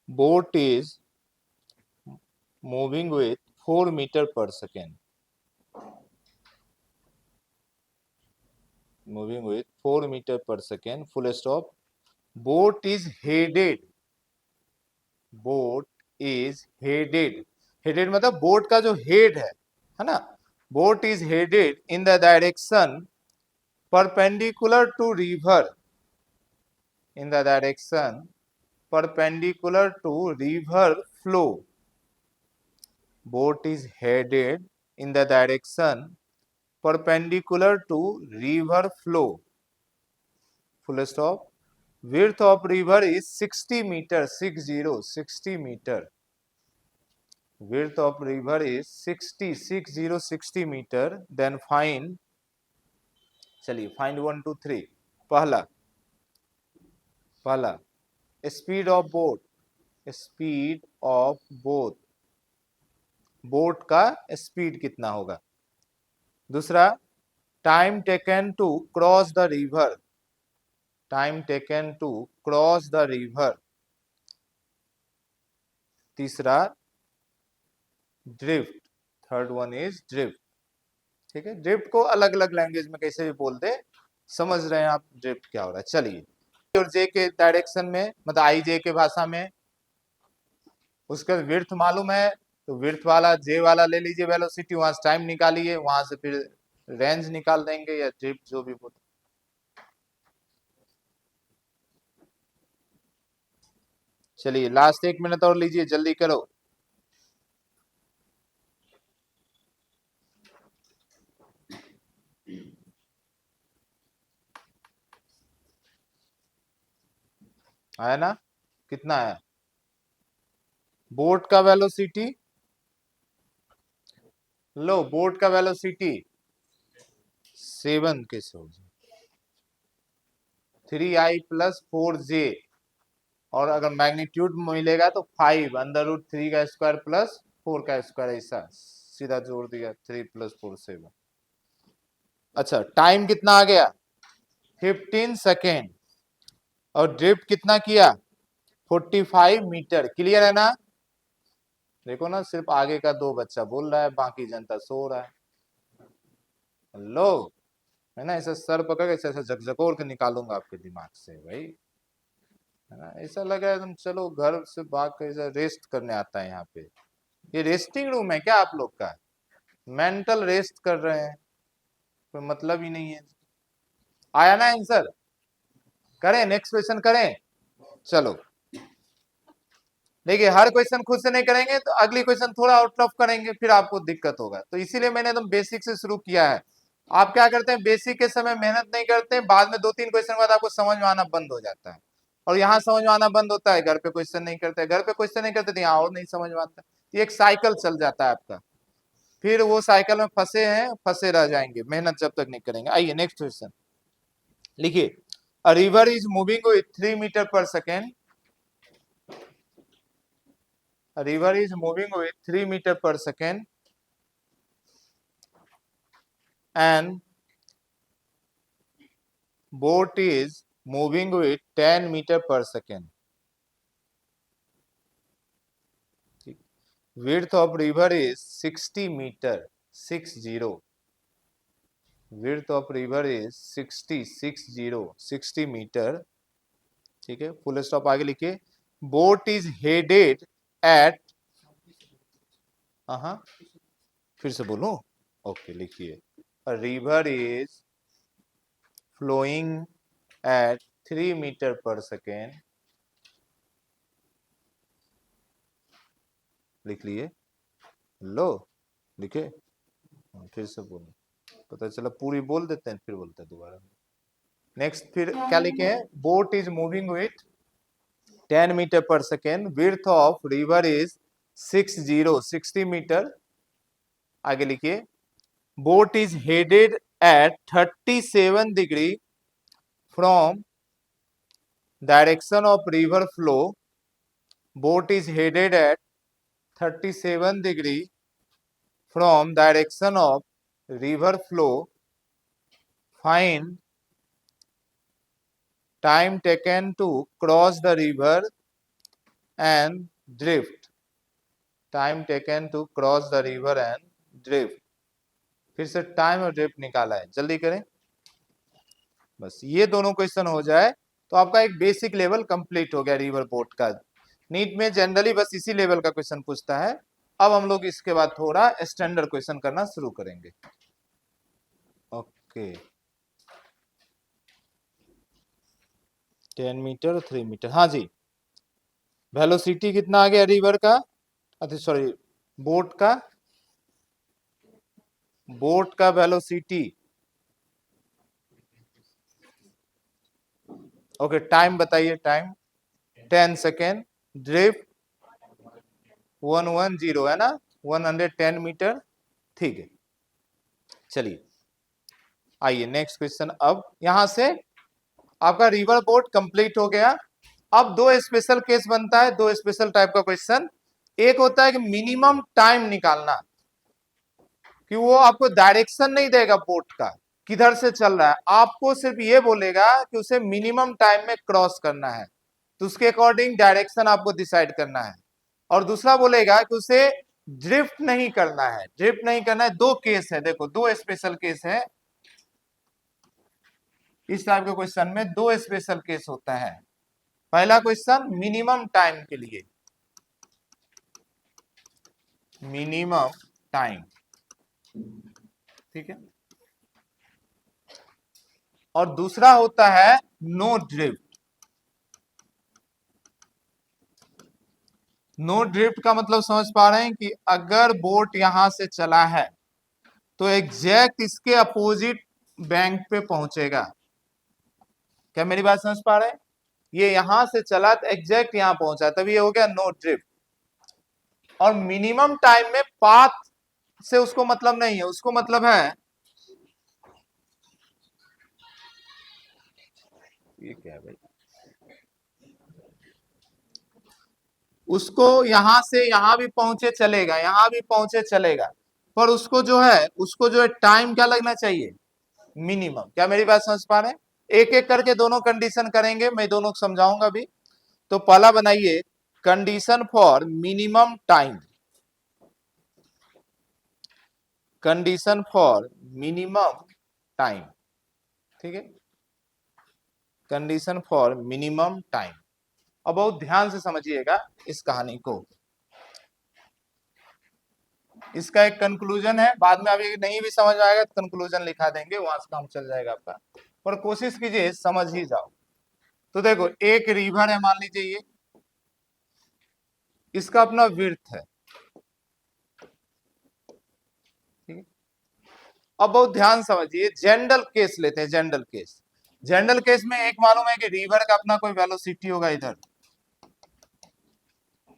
boat is moving with 4 meter per second. Moving with 4 meter per second. Full stop. Boat is headed. Boat is headed. Headed मतलब boat का जो head है ना? Boat is headed in the direction perpendicular to river. In the direction perpendicular to river flow. Boat is headed in the direction perpendicular to river flow. Full stop. Width of river is 60 meter. 60 meter. Width of river is 60 meter. Then find, चलिए find 1 2 3. पहला speed of boat. Speed of boat. Boat का speed कितना होगा? दूसरा time taken to cross the river. Time taken to cross the river. तीसरा drift. Third one is drift. ठीक है, drift को अलग अलग लैंग्वेज में कैसे भी बोलते, समझ रहे हैं आप ड्रिफ्ट क्या हो रहा है? चलिए और जे के डायरेक्शन में मतलब आई जे के भाषा में उसका विड्थ मालूम है तो विड्थ वाला जे वाला ले लीजिए वेलोसिटी, वहां से टाइम निकालिए, वहां से फिर रेंज निकाल देंगे या ड्रिफ्ट जो भी बोलते। चलिए लास्ट 1 मिनट और लीजिए, जल्दी करो। आया ना? कितना आया? बोट का वेलोसिटी लो, बोट का वेलोसिटी 7 कैसे हो जाए 3i प्लस 4j, और अगर मैग्नीट्यूड मिलेगा तो 5 अंडर रूट 3 का स्क्वायर प्लस 4 का स्क्वायर, ऐसा सीधा जोड़ दिया 3 प्लस 4 7। अच्छा टाइम कितना आ गया? 15 सेकेंड। और ड्रिफ्ट कितना किया? 45 मीटर। क्लियर है ना? देखो ना, सिर्फ आगे का 2 बच्चा बोल रहा है, बाकी जनता सो रहा है। लो है ना, ऐसा सर पकड़ के ऐसा झकझकोर के निकालूंगा आपके दिमाग से भाई, है ना? ऐसा लगा है तुम चलो घर से भाग कर ऐसा रेस्ट करने आता है यहाँ पे। ये रेस्टिंग रूम है क्या आप लोग का? मेंटल रेस्ट कर रहे हैं, कोई मतलब ही नहीं है। आया ना आंसर? करें नेक्स्ट क्वेश्चन करें? चलो देखिए, हर क्वेश्चन खुद से नहीं करेंगे तो अगली क्वेश्चन थोड़ा और टफ करेंगे, फिर आपको दिक्कत होगा, तो इसीलिए मैंने एकदम बेसिक से शुरू किया है। आप क्या करते हैं, बेसिक के समय मेहनत नहीं करते हैं, बाद में 2-3 क्वेश्चन बाद आपको समझ में आना बंद हो जाता है, और यहाँ समझ में आना बंद होता है, घर पे क्वेश्चन नहीं करते, घर पे क्वेश्चन नहीं करते तो यहाँ और नहीं समझ में आता। ये एक साइकिल चल जाता है आपका, फिर वो साइकिल में फंसे हैं, फंसे रह जाएंगे मेहनत जब तक नहीं करेंगे। आइए नेक्स्ट क्वेश्चन लिखिए। A river is moving with 3 metre per second. A river is moving with 3 meter per second and boat is moving with 10 meter per second. Width of river is 60 meter. 60. Width of river is 60 meter. ठीक है, full stop आगे लिखिए। Boat is headed eight, हाँ फिर से बोलूं? Okay लिखिए। A river is flowing at 3 meter per second लिख लिए, लो लिखे, फिर से बोलो, पता चला पूरी बोल देते हैं फिर बोलते हैं दोबारा। नेक्स्ट फिर क्या लिखे हैं, boat is moving with 10 metre per second, width of river is 60 metre. आगे लिखिए, boat is headed at 37 degree from direction of river flow, boat is headed at 37 degree from direction of river flow, find time taken to cross the river and drift, time taken to cross the river and drift. फिर से time और drift निकाला है, जल्दी करें, बस ये दोनों क्वेश्चन हो जाए तो आपका एक बेसिक लेवल कंप्लीट हो गया रिवर बोट का। नीट में जनरली बस इसी लेवल का क्वेश्चन पूछता है। अब हम लोग इसके बाद थोड़ा स्टैंडर्ड क्वेश्चन करना शुरू करेंगे। ओके, 10 मीटर 3 मीटर, हाँ जी। वेलोसिटी कितना आ गया रिवर का, अच्छा सॉरी बोट का, बोट का वेलोसिटी, ओके टाइम बताइए, टाइम 10 सेकेंड, ड्रिफ्ट 110 है ना, 110 मीटर, ठीक है। चलिए आइए नेक्स्ट क्वेश्चन। अब यहां से आपका रिवर बोट कंप्लीट हो गया। अब दो स्पेशल केस बनता है, दो स्पेशल टाइप का क्वेश्चन। एक होता है कि मिनिमम टाइम निकालना, कि वो आपको डायरेक्शन नहीं देगा बोट का किधर से चल रहा है, आपको सिर्फ ये बोलेगा कि उसे मिनिमम टाइम में क्रॉस करना है, तो उसके अकॉर्डिंग डायरेक्शन आपको डिसाइड करना है। और दूसरा बोलेगा कि उसे ड्रिफ्ट नहीं करना है, ड्रिफ्ट नहीं करना है। दो केस है, देखो दो स्पेशल केस है इस टाइप के क्वेश्चन में, दो स्पेशल केस होता है। पहला क्वेश्चन मिनिमम टाइम के लिए, मिनिमम टाइम, ठीक है। और दूसरा होता है नो ड्रिफ्ट। नो ड्रिफ्ट का मतलब समझ पा रहे हैं कि अगर बोट यहां से चला है तो एग्जैक्ट इसके अपोजिट बैंक पे पहुंचेगा। क्या मेरी बात समझ पा रहे हैं, ये यहां से चला तो एग्जैक्ट यहां पहुंचा, तभी ये हो गया नो ड्रिफ्ट। और मिनिमम टाइम में पाथ से उसको मतलब नहीं है, उसको मतलब है, ये क्या है भाई, उसको यहां से यहां भी पहुंचे चलेगा, यहां भी पहुंचे चलेगा, पर उसको जो है, उसको जो है टाइम क्या लगना चाहिए, मिनिमम। क्या मेरी बात समझ पा रहे हैं, एक एक करके दोनों कंडीशन करेंगे, मैं दोनों समझाऊंगा भी। तो पहला बनाइए condition for minimum time, condition for minimum time, ठीक है, कंडीशन फॉर मिनिमम टाइम। अब बहुत ध्यान से समझिएगा इस कहानी को, इसका एक कंक्लूजन है, बाद में अभी नहीं भी समझ में आएगा तो कंक्लूजन लिखा देंगे, वहां से काम चल जाएगा आपका, पर कोशिश कीजिए समझ ही जाओ। तो देखो एक रिवर है मान लीजिए, ये इसका अपना विड्थ है, ठीक है। अब बहुत ध्यान समझिए, जनरल केस लेते हैं, जनरल केस। जनरल केस में एक मालूम है कि रिवर का अपना कोई वेलोसिटी होगा इधर,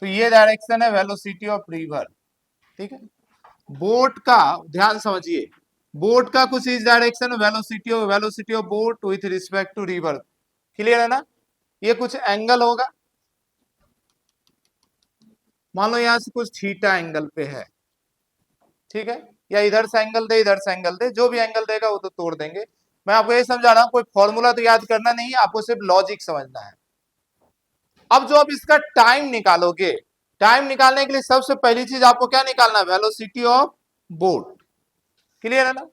तो ये डायरेक्शन है वेलोसिटी ऑफ रिवर, ठीक है। बोट का ध्यान समझिए, बोट का कुछ इस डायरेक्शन में velocity of boat with respect to river, clear है ना। ये कुछ एंगल होगा, मान लो यहां से कुछ थीटा एंगल पे है, ठीक है, या इधर से एंगल दे इधर से एंगल दे, जो भी एंगल देगा वो तो तोड़ देंगे। मैं आपको ये समझा रहा हूं, कोई फॉर्मूला तो याद करना नहीं है, आपको सिर्फ लॉजिक समझना है। अब जो आप इसका टाइम निकालोगे, टाइम निकालने के लिए सबसे पहली चीज आपको क्या निकालना है, वेलोसिटी ऑफ बोट, क्लियर है ना।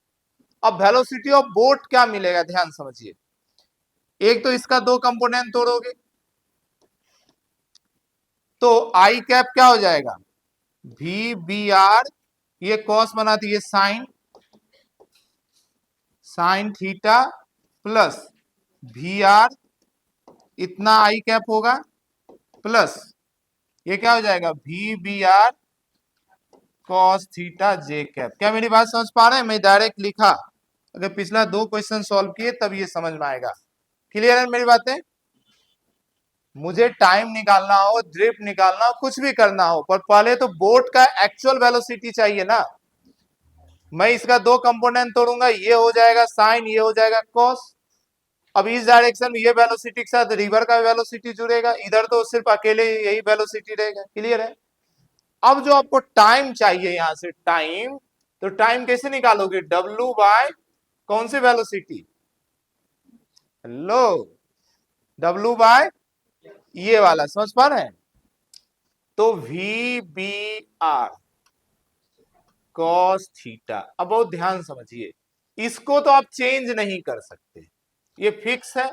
अब वेलोसिटी ऑफ बोट क्या मिलेगा, ध्यान समझिए। एक तो इसका दो कंपोनेंट तोड़ोगे तो आई कैप क्या हो जाएगा, वी बी आर, ये कॉस बनाती है sine, sine theta plus V R, इतना आई कैप होगा, प्लस ये क्या हो जाएगा V B R cos theta J cap. क्या मेरी बात समझ पा रहे हैं? मैं डायरेक्ट लिखा, अगर पिछला 2 क्वेश्चन सॉल्व किए तब ये समझ में आएगा। क्लियर है मेरी बातें? मुझे टाइम निकालना हो, ड्रिफ्ट निकालना हो, कुछ भी करना हो, पर पहले तो बोट का एक्चुअल वेलोसिटी चाहिए ना। मैं इसका 2 कंपोनेंट तोड़ूंगा, ये हो जाएगा साइन, ये हो जाएगा कॉस। अब इस डायरेक्शन में ये वेलोसिटी के साथ रिवर का वेलोसिटी जुड़ेगा, इधर तो सिर्फ अकेले यही वेलोसिटी रहेगा। क्लियर है? अब जो आपको टाइम चाहिए यहां से टाइम, तो टाइम कैसे निकालोगे? W बाय कौन सी वेलोसिटी? लो, W बाय ये वाला, समझ पा रहे हैं? तो VBR कॉस थीटा। अब बहुत ध्यान समझिए, इसको तो आप चेंज नहीं कर सकते, ये फिक्स है।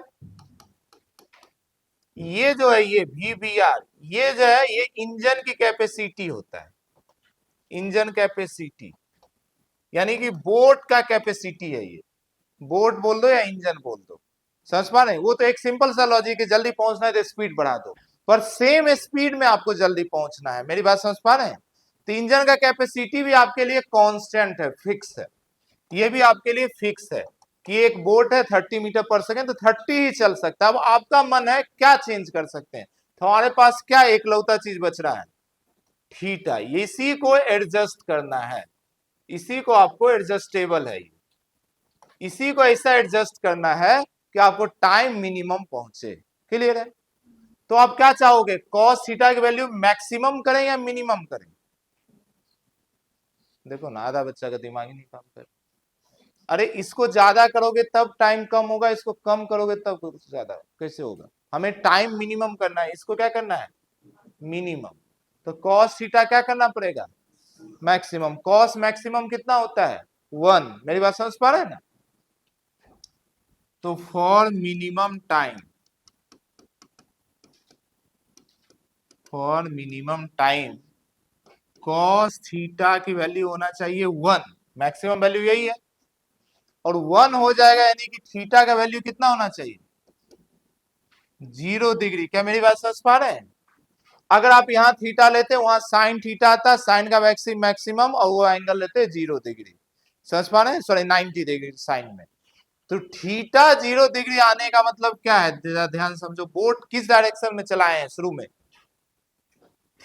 ये जो है ये VBR, ये जो है ये इंजन की कैपेसिटी होता है, इंजन कैपेसिटी, यानी कि बोट का कैपेसिटी है ये। बोट बोल दो या इंजन बोल दो, समझ पा रहे? वो तो एक सिंपल सा लॉजिक है, जल्दी पहुंचना है तो स्पीड बढ़ा दो, पर सेम स्पीड में आपको जल्दी पहुंचना है। मेरी बात समझ पा रहे हैं? तो इंजन का कैपेसिटी भी आपके लिए कांस्टेंट है, फिक्स है। ये भी आपके लिए फिक्स है कि एक बोट है 30 मीटर पर सेकेंड, तो 30 ही चल सकता है। अब आपका मन है क्या चेंज कर सकते हैं, तो हमारे पास क्या एकलौता चीज बच रहा है? थीटा। इसी को एडजस्ट करना है, इसी को आपको एडजस्टेबल है, इसी को ऐसा एडजस्ट करना है कि आपको टाइम मिनिमम पहुंचे। क्लियर है? तो आप क्या चाहोगे, कॉस थीटा की वैल्यू मैक्सिमम करें या मिनिमम करें? देखो ना, आधा बच्चा का दिमाग ही नहीं काम कर। अरे इसको ज्यादा करोगे तब टाइम कम होगा, इसको कम करोगे तब कुछ ज्यादा, कैसे होगा? हमें टाइम मिनिमम करना है, इसको क्या करना है? मिनिमम। तो कॉस थीटा क्या करना पड़ेगा? मैक्सिमम। कॉस मैक्सिमम कितना होता है? 1। मेरी बात समझ पा रहे हैं ना? तो for minimum time, for minimum time cos theta की वैल्यू होना चाहिए 1, मैक्सिमम वैल्यू यही है, और 1 हो जाएगा, यानी कि थीटा का वैल्यू कितना होना चाहिए? 0 डिग्री। क्या मेरी बात समझ पा रहे हैं? अगर आप यहाँ थीटा लेते वहां साइन थीटा आता, साइन का मैक्सिमम, और वो एंगल लेते 0 डिग्री। समझ पा रहे हैं? सॉरी 90 डिग्री साइन में। तो थीटा 0 डिग्री आने का मतलब क्या है? ध्यान समझो, बोट किस डायरेक्शन में चलाए हैं शुरू में?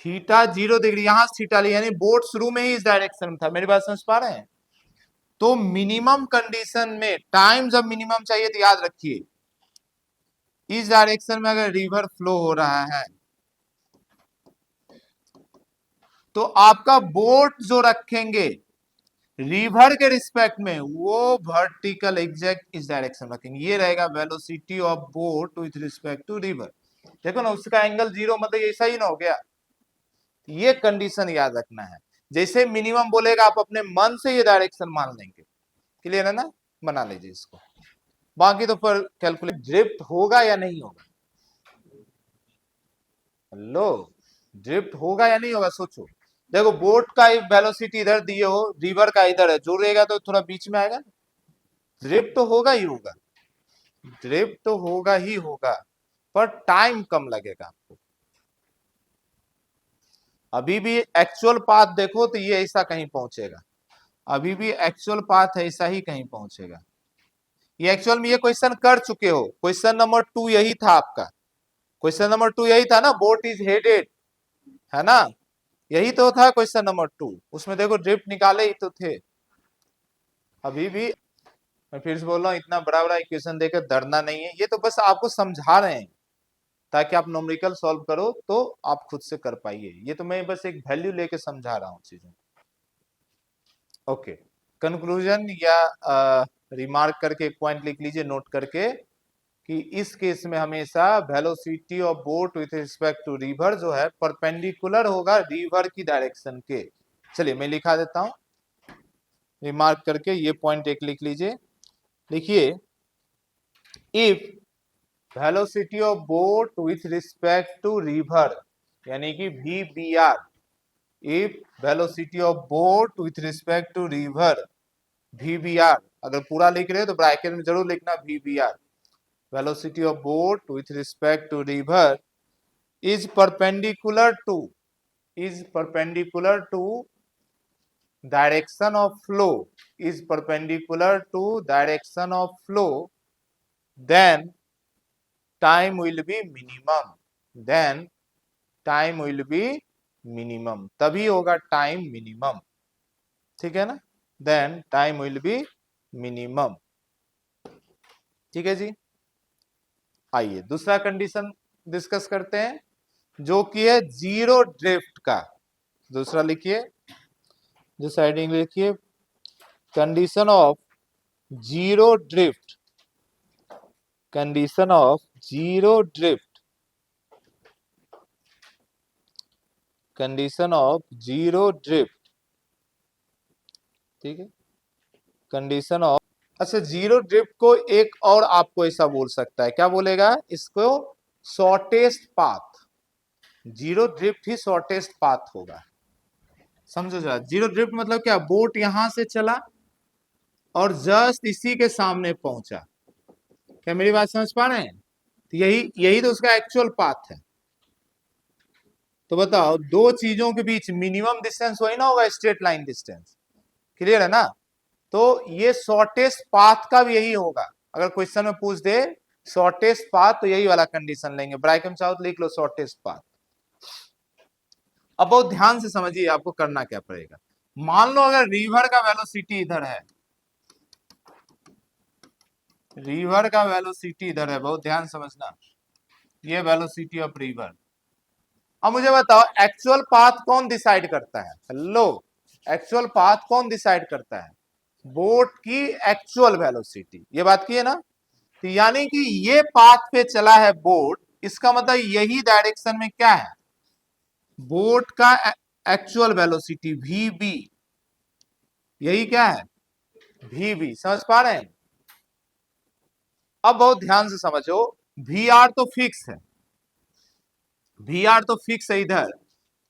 थीटा 0 डिग्री, यहां थीटा लिया, यानी बोट शुरू में ही इस डायरेक्शन में था। मेरी बात समझ पा रहे हैं? तो मिनिमम कंडीशन में टाइम जब मिनिमम चाहिए, तो याद रखिए इस डायरेक्शन में अगर रिवर फ्लो हो रहा है, तो आपका बोट जो रखेंगे रिवर के रिस्पेक्ट में, वो वर्टिकल एग्जैक्ट इस डायरेक्शन में रखेंगे। ये रहेगा velocity of boat with respect to river. देखो ना, उसका एंगल 0, मतलब ऐसा ही ना हो गया। ये कंडीशन याद रखना है। जैसे मिनिमम बोलेगा, आप अपने मन से ये डायरेक्शन मान लेंगे। क्लियर है ना? बना लीजिए इसको, बाकी तो पर कैलकुलेट। ड्रिफ्ट होगा या नहीं होगा? लो, ड्रिफ्ट होगा या नहीं होगा, सोचो। देखो, बोट का वेलोसिटी इधर दिए हो, रिवर का इधर है, जुड़ेगा तो थोड़ा बीच में आएगा। ड्रिफ्ट तो होगा ही होगा, ड्रिफ्ट तो होगा ही होगा, पर टाइम कम लगेगा आपको। अभी भी एक्चुअल पाथ देखो तो ये ऐसा कहीं पहुंचेगा, अभी भी एक्चुअल पाथ ऐसा ही कहीं पहुंचेगा। ये एक्चुअल में ये क्वेश्चन कर चुके हो, क्वेश्चन नंबर 2 यही था आपका, क्वेश्चन नंबर 2 यही था ना, बोट इज हेडेड, है ना? यही तो था क्वेश्चन नंबर 2, उसमें देखो ड्रिफ्ट निकाले ही तो थे। अभी भी मैं फिर से बोल रहा हूँ, इतना बड़ा बड़ा इक्वेशन देकर डरना नहीं है, ये तो बस आपको समझा रहे हैं ताकि आप न्यूमेरिकल सॉल्व करो तो आप खुद से कर पाइए। ये तो मैं बस एक वैल्यू लेके समझा रहा हूँ चीजों। ओके, कंक्लूजन या रिमार्क करके एक पॉइंट लिख लीजिए नोट करके, कि इस केस में हमेशा velocity of boat with respect to river जो है परपेंडिकुलर होगा रिवर की डायरेक्शन के। चलिए मैं लिखा देता हूं रिमार्क करके, ये पॉइंट एक लिख लीजिए। लिखिए, if velocity of boat with respect to river, यानी कि VBR, if velocity of boat with respect to river VBR, अगर पूरा लिख रहे हो तो ब्रैकेट में जरूर लिखना VBR, velocity of boat with respect to river is perpendicular to direction of flow is perpendicular to direction of flow, then time will be minimum. Then time will be minimum. तभी होगा time minimum. ठीक है ना? Then time will be minimum. ठीक है जी. आइए दूसरा condition discuss करते हैं, जो कि है जीरो ड्रिफ्ट का. दूसरा लिखिए, जो साइडिंग लिखिए, condition of zero drift. Condition of zero drift. Condition of zero drift. ठीक है, कंडीशन ऑफ. अच्छा, जीरो ड्रिफ्ट को एक और आपको ऐसा बोल सकता है, क्या बोलेगा इसको? Shortest path. जीरो ड्रिफ्ट ही शॉर्टेस्ट पाथ होगा. समझो जरा, जीरो ड्रिफ्ट मतलब क्या? बोट यहां से चला और जस्ट इसी के सामने पहुंचा. क्या मेरी बात समझ पा रहे हैं? तो यही तो उसका एक्चुअल पाथ है. तो बताओ, दो चीजों के बीच मिनिमम डिस्टेंस वही ना होगा, स्ट्रेट लाइन डिस्टेंस. क्लियर है ना? तो ये शॉर्टेस्ट पाथ का भी यही होगा. अगर क्वेश्चन में पूछ दे शॉर्टेस्ट पाथ, तो यही वाला कंडीशन लेंगे. ब्रैकेट में चाहो तो लिख लो शॉर्टेस्ट पाथ. अब बहुत ध्यान से समझिए आपको करना क्या पड़ेगा. मान लो अगर रिवर का वेलोसिटी इधर है, रिवर का वेलोसिटी इधर है, बहुत ध्यान समझना, ये वेलोसिटी ऑफ रिवर. अब मुझे बताओ एक्चुअल पाथ कौन डिसाइड करता है? हेलो, एक्चुअल पाथ कौन डिसाइड करता है? बोट की एक्चुअल वेलोसिटी. ये बात की है ना? तो यानी कि ये पाथ पे चला है बोट, इसका मतलब यही डायरेक्शन में क्या है? बोट का एक्चुअल वेलोसिटी वीबी. यही क्या है? वीबी. समझ पा रहे हैं? अब बहुत ध्यान से समझो, वी आर तो फिक्स है, वी आर तो फिक्स है इधर.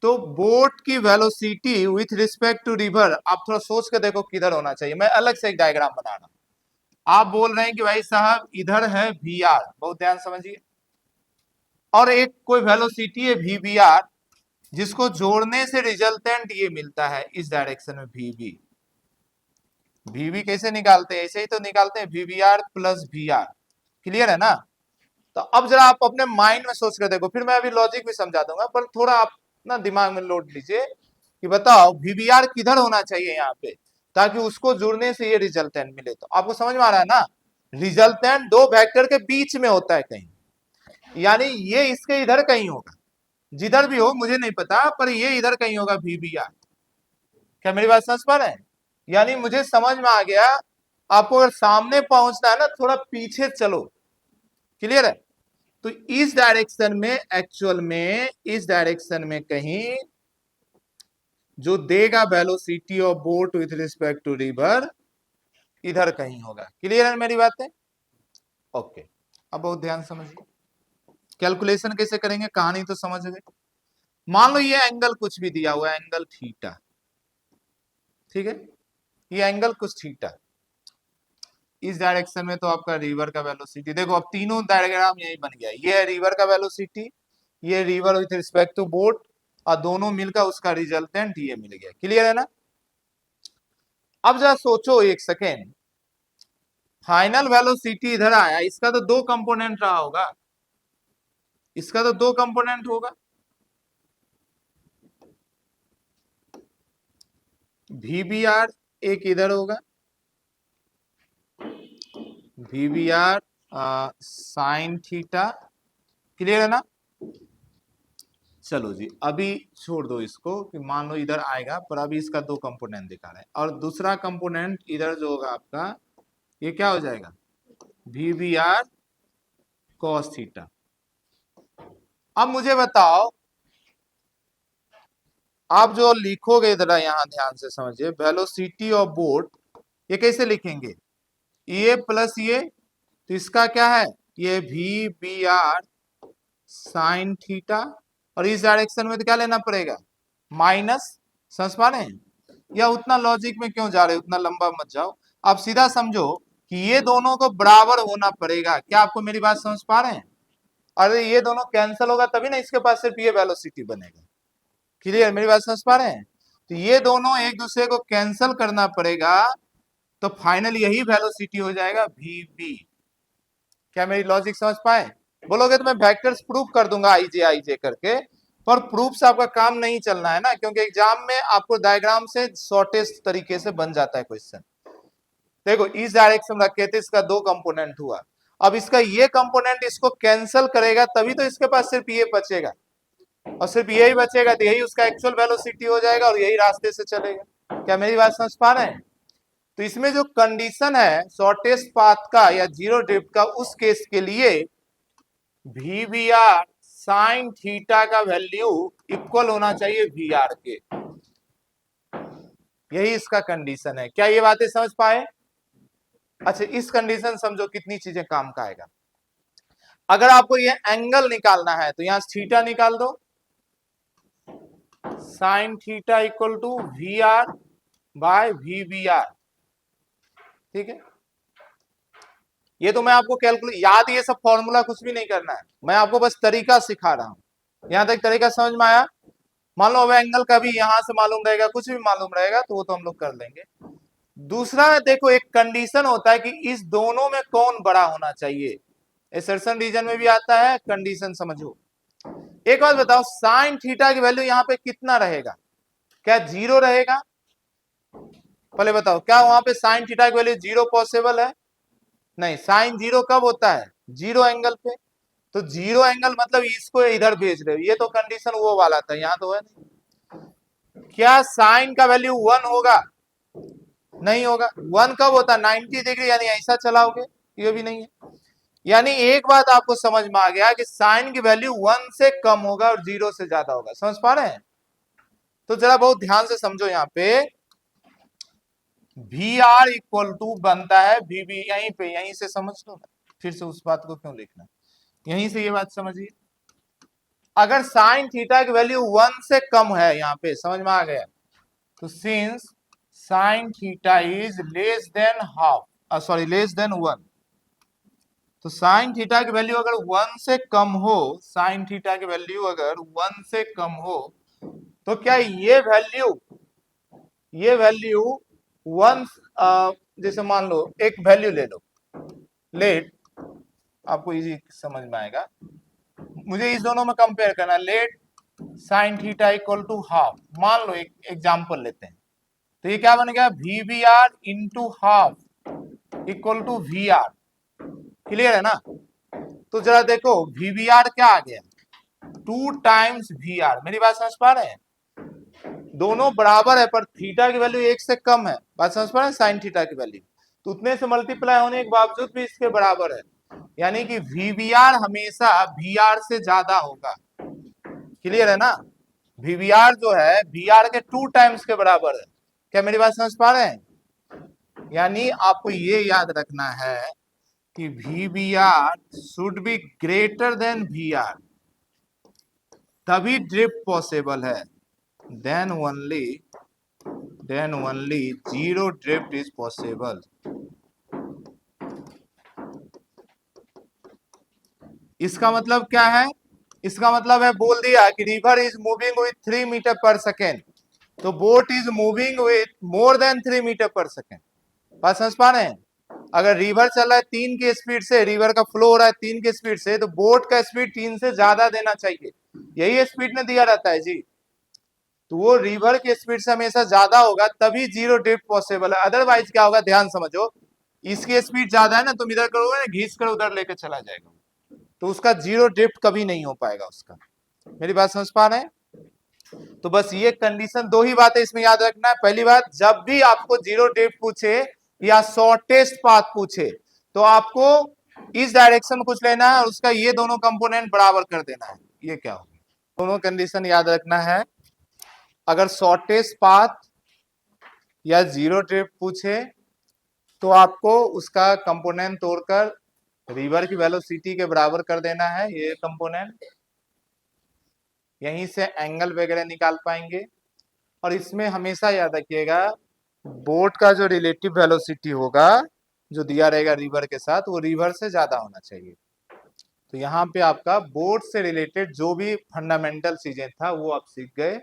तो बोट की velocity with respect to river, आप थोड़ा सोच के देखो किधर होना चाहिए. मैं अलग से एक डायग्राम बना रहा हूं. आप बोल रहे हैं कि भाई साहब इधर है वी आर, बहुत ध्यान समझिए, और एक कोई वेलोसिटी है वी बी आर, जिसको जोड़ने से रिजल्टेंट ये मिलता है इस डायरेक्शन में वीबी. वीबी कैसे निकालते हैं? ऐसे ही तो निकालते हैं, V B R plus V R. Clear है ना? तो अब जरा आप अपने माइंड में सोच कर देखो, फिर मैं अभी लॉजिक भी समझा दूंगा, पर थोड़ा आप ना दिमाग में लोड लीजिए कि बताओ वीबीआर किधर होना चाहिए यहाँ पे, ताकि उसको जुड़ने से ये रिजल्टेंट मिले. तो आपको समझ में आ रहा है ना? रिजल्टेंट दो वेक्टर के बीच में होता है कहीं, यानी ये इसके इधर कहीं होगा, जिधर भी हो मुझे नहीं पता, पर ये इधर कहीं होगा वीबीआर. क्या मेरी बात समझ पा रहे हैं? यानी मुझे समझ में आ गया, आपको अगर सामने पहुंचना है ना, थोड़ा पीछे चलो. क्लियर है? तो इस डायरेक्शन में, एक्चुअल में इस डायरेक्शन में कहीं जो देगा velocity of boat with respect to river, इधर कहीं होगा. क्लियर है मेरी बातें? ओके. अब बहुत ध्यान समझिए, कैलकुलेशन कैसे करेंगे, कहानी तो समझ गए. मान लो ये एंगल कुछ भी दिया हुआ है, एंगल थीटा. ठीक है, ये एंगल कुछ थीटा. इस डायरेक्शन में तो आपका रिवर का वेलोसिटी देखो, अब तीनों डायग्राम यही बन गया. ये है रिवर का वेलोसिटी, ये river with respect to boat, और दोनों मिलकर उसका रिजल्टेंट ये मिल गया. क्लियर है ना? अब जरा सोचो एक सेकेंड, फाइनल वेलोसिटी इधर आया, इसका तो दो कंपोनेंट रहा होगा, इसका तो दो कंपोनेंट होगा. वीबीआर एक इधर होगा, वीबीआर साइन थीटा. क्लियर है ना? चलो जी, अभी छोड़ दो इसको कि मान लो इधर आएगा, पर अभी इसका दो कंपोनेंट दिखा रहे हैं, और दूसरा कंपोनेंट इधर जो होगा आपका, ये क्या हो जाएगा? VBR cos theta. अब मुझे बताओ, आप जो लिखोगे इधर, यहां ध्यान से समझिए, वेलोसिटी ऑफ बोट ये कैसे लिखेंगे? ये प्लस ये, तो इसका क्या है? ये V B R sine theta, और इस डायरेक्शन में तो क्या लेना पड़ेगा? माइनस. समझ पा रहे हैं? या उतना लॉजिक में क्यों जा रहे हो, उतना लंबा मत जाओ. आप सीधा समझो कि ये दोनों को बराबर होना पड़ेगा. क्या आपको मेरी बात समझ पा रहे हैं? अरे ये दोनों कैंसिल होगा तभी ना इसके पास सिर्फ ये वेलोसिटी बनेगा. क्लियर? मेरी बात समझ पा रहे हैं? तो ये दोनों एक दूसरे को कैंसल करना पड़ेगा, तो फाइनल यही वेलोसिटी हो जाएगा वीबी। क्या मेरी लॉजिक समझ पाए? बोलोगे तो मैं वेक्टर्स प्रूफ कर दूंगा आई जे करके, पर प्रूफ से आपका काम नहीं चलना है ना, क्योंकि एग्जाम में आपको डायग्राम से शॉर्टेस्ट तरीके से बन जाता है क्वेश्चन। देखो इस डायरेक्शन रखे थे, इसका दो कंपोनेंट हुआ, अब इसका ये कंपोनेंट इसको कैंसल करेगा, तभी तो इसके पास सिर्फ ये बचेगा, और सिर्फ यही बचेगा, तो यही उसका एक्चुअल वेलोसिटी हो जाएगा और यही रास्ते से चलेगा। क्या मेरी बात समझ पा रहे हैं? तो इसमें जो कंडीशन है शॉर्टेस्ट पाथ का या जीरो ड्रिफ्ट का, उस केस के लिए VBR साइन थीटा का वैल्यू इक्वल होना चाहिए VR के, यही इसका कंडीशन है। क्या ये बातें समझ पाए? अच्छा इस कंडीशन समझो कितनी चीजें काम का आएगा। अगर आपको ये एंगल निकालना है तो यहां थीटा निकाल दो, sine theta equal to VR by VBR, ठीक है। ये तो मैं आपको कैलकुलेट याद, ये सब फॉर्मूला कुछ भी नहीं करना है, मैं आपको बस तरीका सिखा रहा हूं। यहां तक तरीका समझ में आया? मान लो अब एंगल का भी यहां से मालूम रहेगा, कुछ भी मालूम रहेगा तो वो तो हम लोग कर लेंगे। दूसरा देखो, एक कंडीशन होता है कि इस दोनों में कौन बड़ा होना चाहिए, एसर्शन रीजन में भी आता है, कंडीशन समझो। एक बात बताओ, साइन थीटा की वैल्यू यहाँ पे कितना रहेगा? क्या जीरो रहेगा? पहले बताओ, क्या वहां पे साइन थीटा की वैल्यू जीरो पॉसिबल है? नहीं, साइन जीरो कब होता है? जीरो एंगल पे। तो जीरो एंगल मतलब इसको इधर भेज रहे हो, ये तो कंडीशन वो वाला था, यहाँ तो है नहीं। क्या साइन का वैल्यू 1 होगा? नहीं होगा। 1 कब होता है? 90 डिग्री, यानी ऐसा चलाओगे, ये भी नहीं है। यानी एक बात आपको समझ में आ गया कि साइन की वैल्यू 1 से कम होगा और 0 से ज्यादा होगा। समझ पा रहे हैं? तो जरा बहुत ध्यान से समझो, यहाँ पे VR इक्वल टू बनता है VB, यहीं पे, यहीं से समझ लो ना, फिर से उस बात को क्यों लिखना, यहीं से ये बात समझिए। अगर साइन थीटा की वैल्यू 1 से कम है, यहाँ पे समझ में आ गया, तो since sine theta is less than half, sorry less than 1, तो साइन थीटा की वैल्यू अगर 1 से कम हो, साइन थीटा की वैल्यू अगर 1 से कम हो, तो क्या ये वैल्यू 1, जैसे मान लो एक वैल्यू ले लो, लेट, आपको इजी समझ में आएगा, मुझे इस दोनों में कंपेयर करना, let sine theta equal to half, मान लो एक एग्जांपल लेते हैं, तो ये क्या बन गया? VBR into half equal to VR। Clear है ना? तो जरा देखो VBR क्या आ गया? 2 टाइम्स VR। मेरी बात समझ पा रहे हैं? दोनों बराबर है, पर थीटा की वैल्यू 1 से कम है, बात समझ पा रहे हैं? साइन थीटा की वैल्यू तो उतने से मल्टीप्लाई होने के बावजूद भी इसके बराबर है, यानी कि VBR हमेशा VR से ज्यादा होगा। क्लियर है ना? VBR जो है VR के 2 टाइम्स के बराबर है। क्या मेरी बात समझ पा रहे हैं? यानी आपको ये याद रखना है कि VBR should be greater than VR, तभी ड्रिफ्ट पॉसिबल है, then only zero drift is possible. इसका मतलब क्या है? इसका मतलब है, बोल दिया कि river is moving with 3 metre per second, तो boat is moving with more than 3 metre per second. बात समझ पा रहे हैं? अगर रिवर चल रहा है 3 की स्पीड से, रिवर का फ्लो हो रहा है 3 की स्पीड से, तो बोट का स्पीड 3 से ज्यादा देना चाहिए, यही स्पीड में दिया रहता है जी। तो वो रिवर की स्पीड से हमेशा ज्यादा होगा, तभी जीरो ड्रिफ्ट पॉसिबल है। अदरवाइज क्या होगा, ध्यान समझो, इसकी स्पीड ज्यादा है ना, तुम इधर करोगे ना, घींच कर उधर लेकर चला जाएगा, तो उसका जीरो ड्रिफ्ट कभी नहीं हो पाएगा उसका। मेरी बात समझ पा रहे हैं? तो बस ये कंडीशन, दो ही बातें इसमें याद रखना है। पहली बात, जब भी आपको जीरो ड्रिफ्ट पूछे या शॉर्टेस्ट पाथ पूछे, तो आपको इस डायरेक्शन में कुछ लेना है और उसका ये दोनों कंपोनेंट बराबर कर देना है। ये क्या होगा? दोनों कंडीशन याद रखना है। अगर शॉर्टेस्ट पाथ या जीरो ड्रिफ्ट पूछे, तो आपको उसका कंपोनेंट तोड़कर रिवर की वेलोसिटी के बराबर कर देना है, ये कंपोनेंट, यहीं से एंगल वगैरह निकाल पाएंगे। और इसमें हमेशा याद रखिएगा, बोट का जो रिलेटिव वेलोसिटी होगा, जो दिया रहेगा रिवर के साथ, वो रिवर से ज्यादा होना चाहिए। तो यहाँ पे आपका बोट से रिलेटेड जो भी फंडामेंटल चीजें था वो आप सीख गए।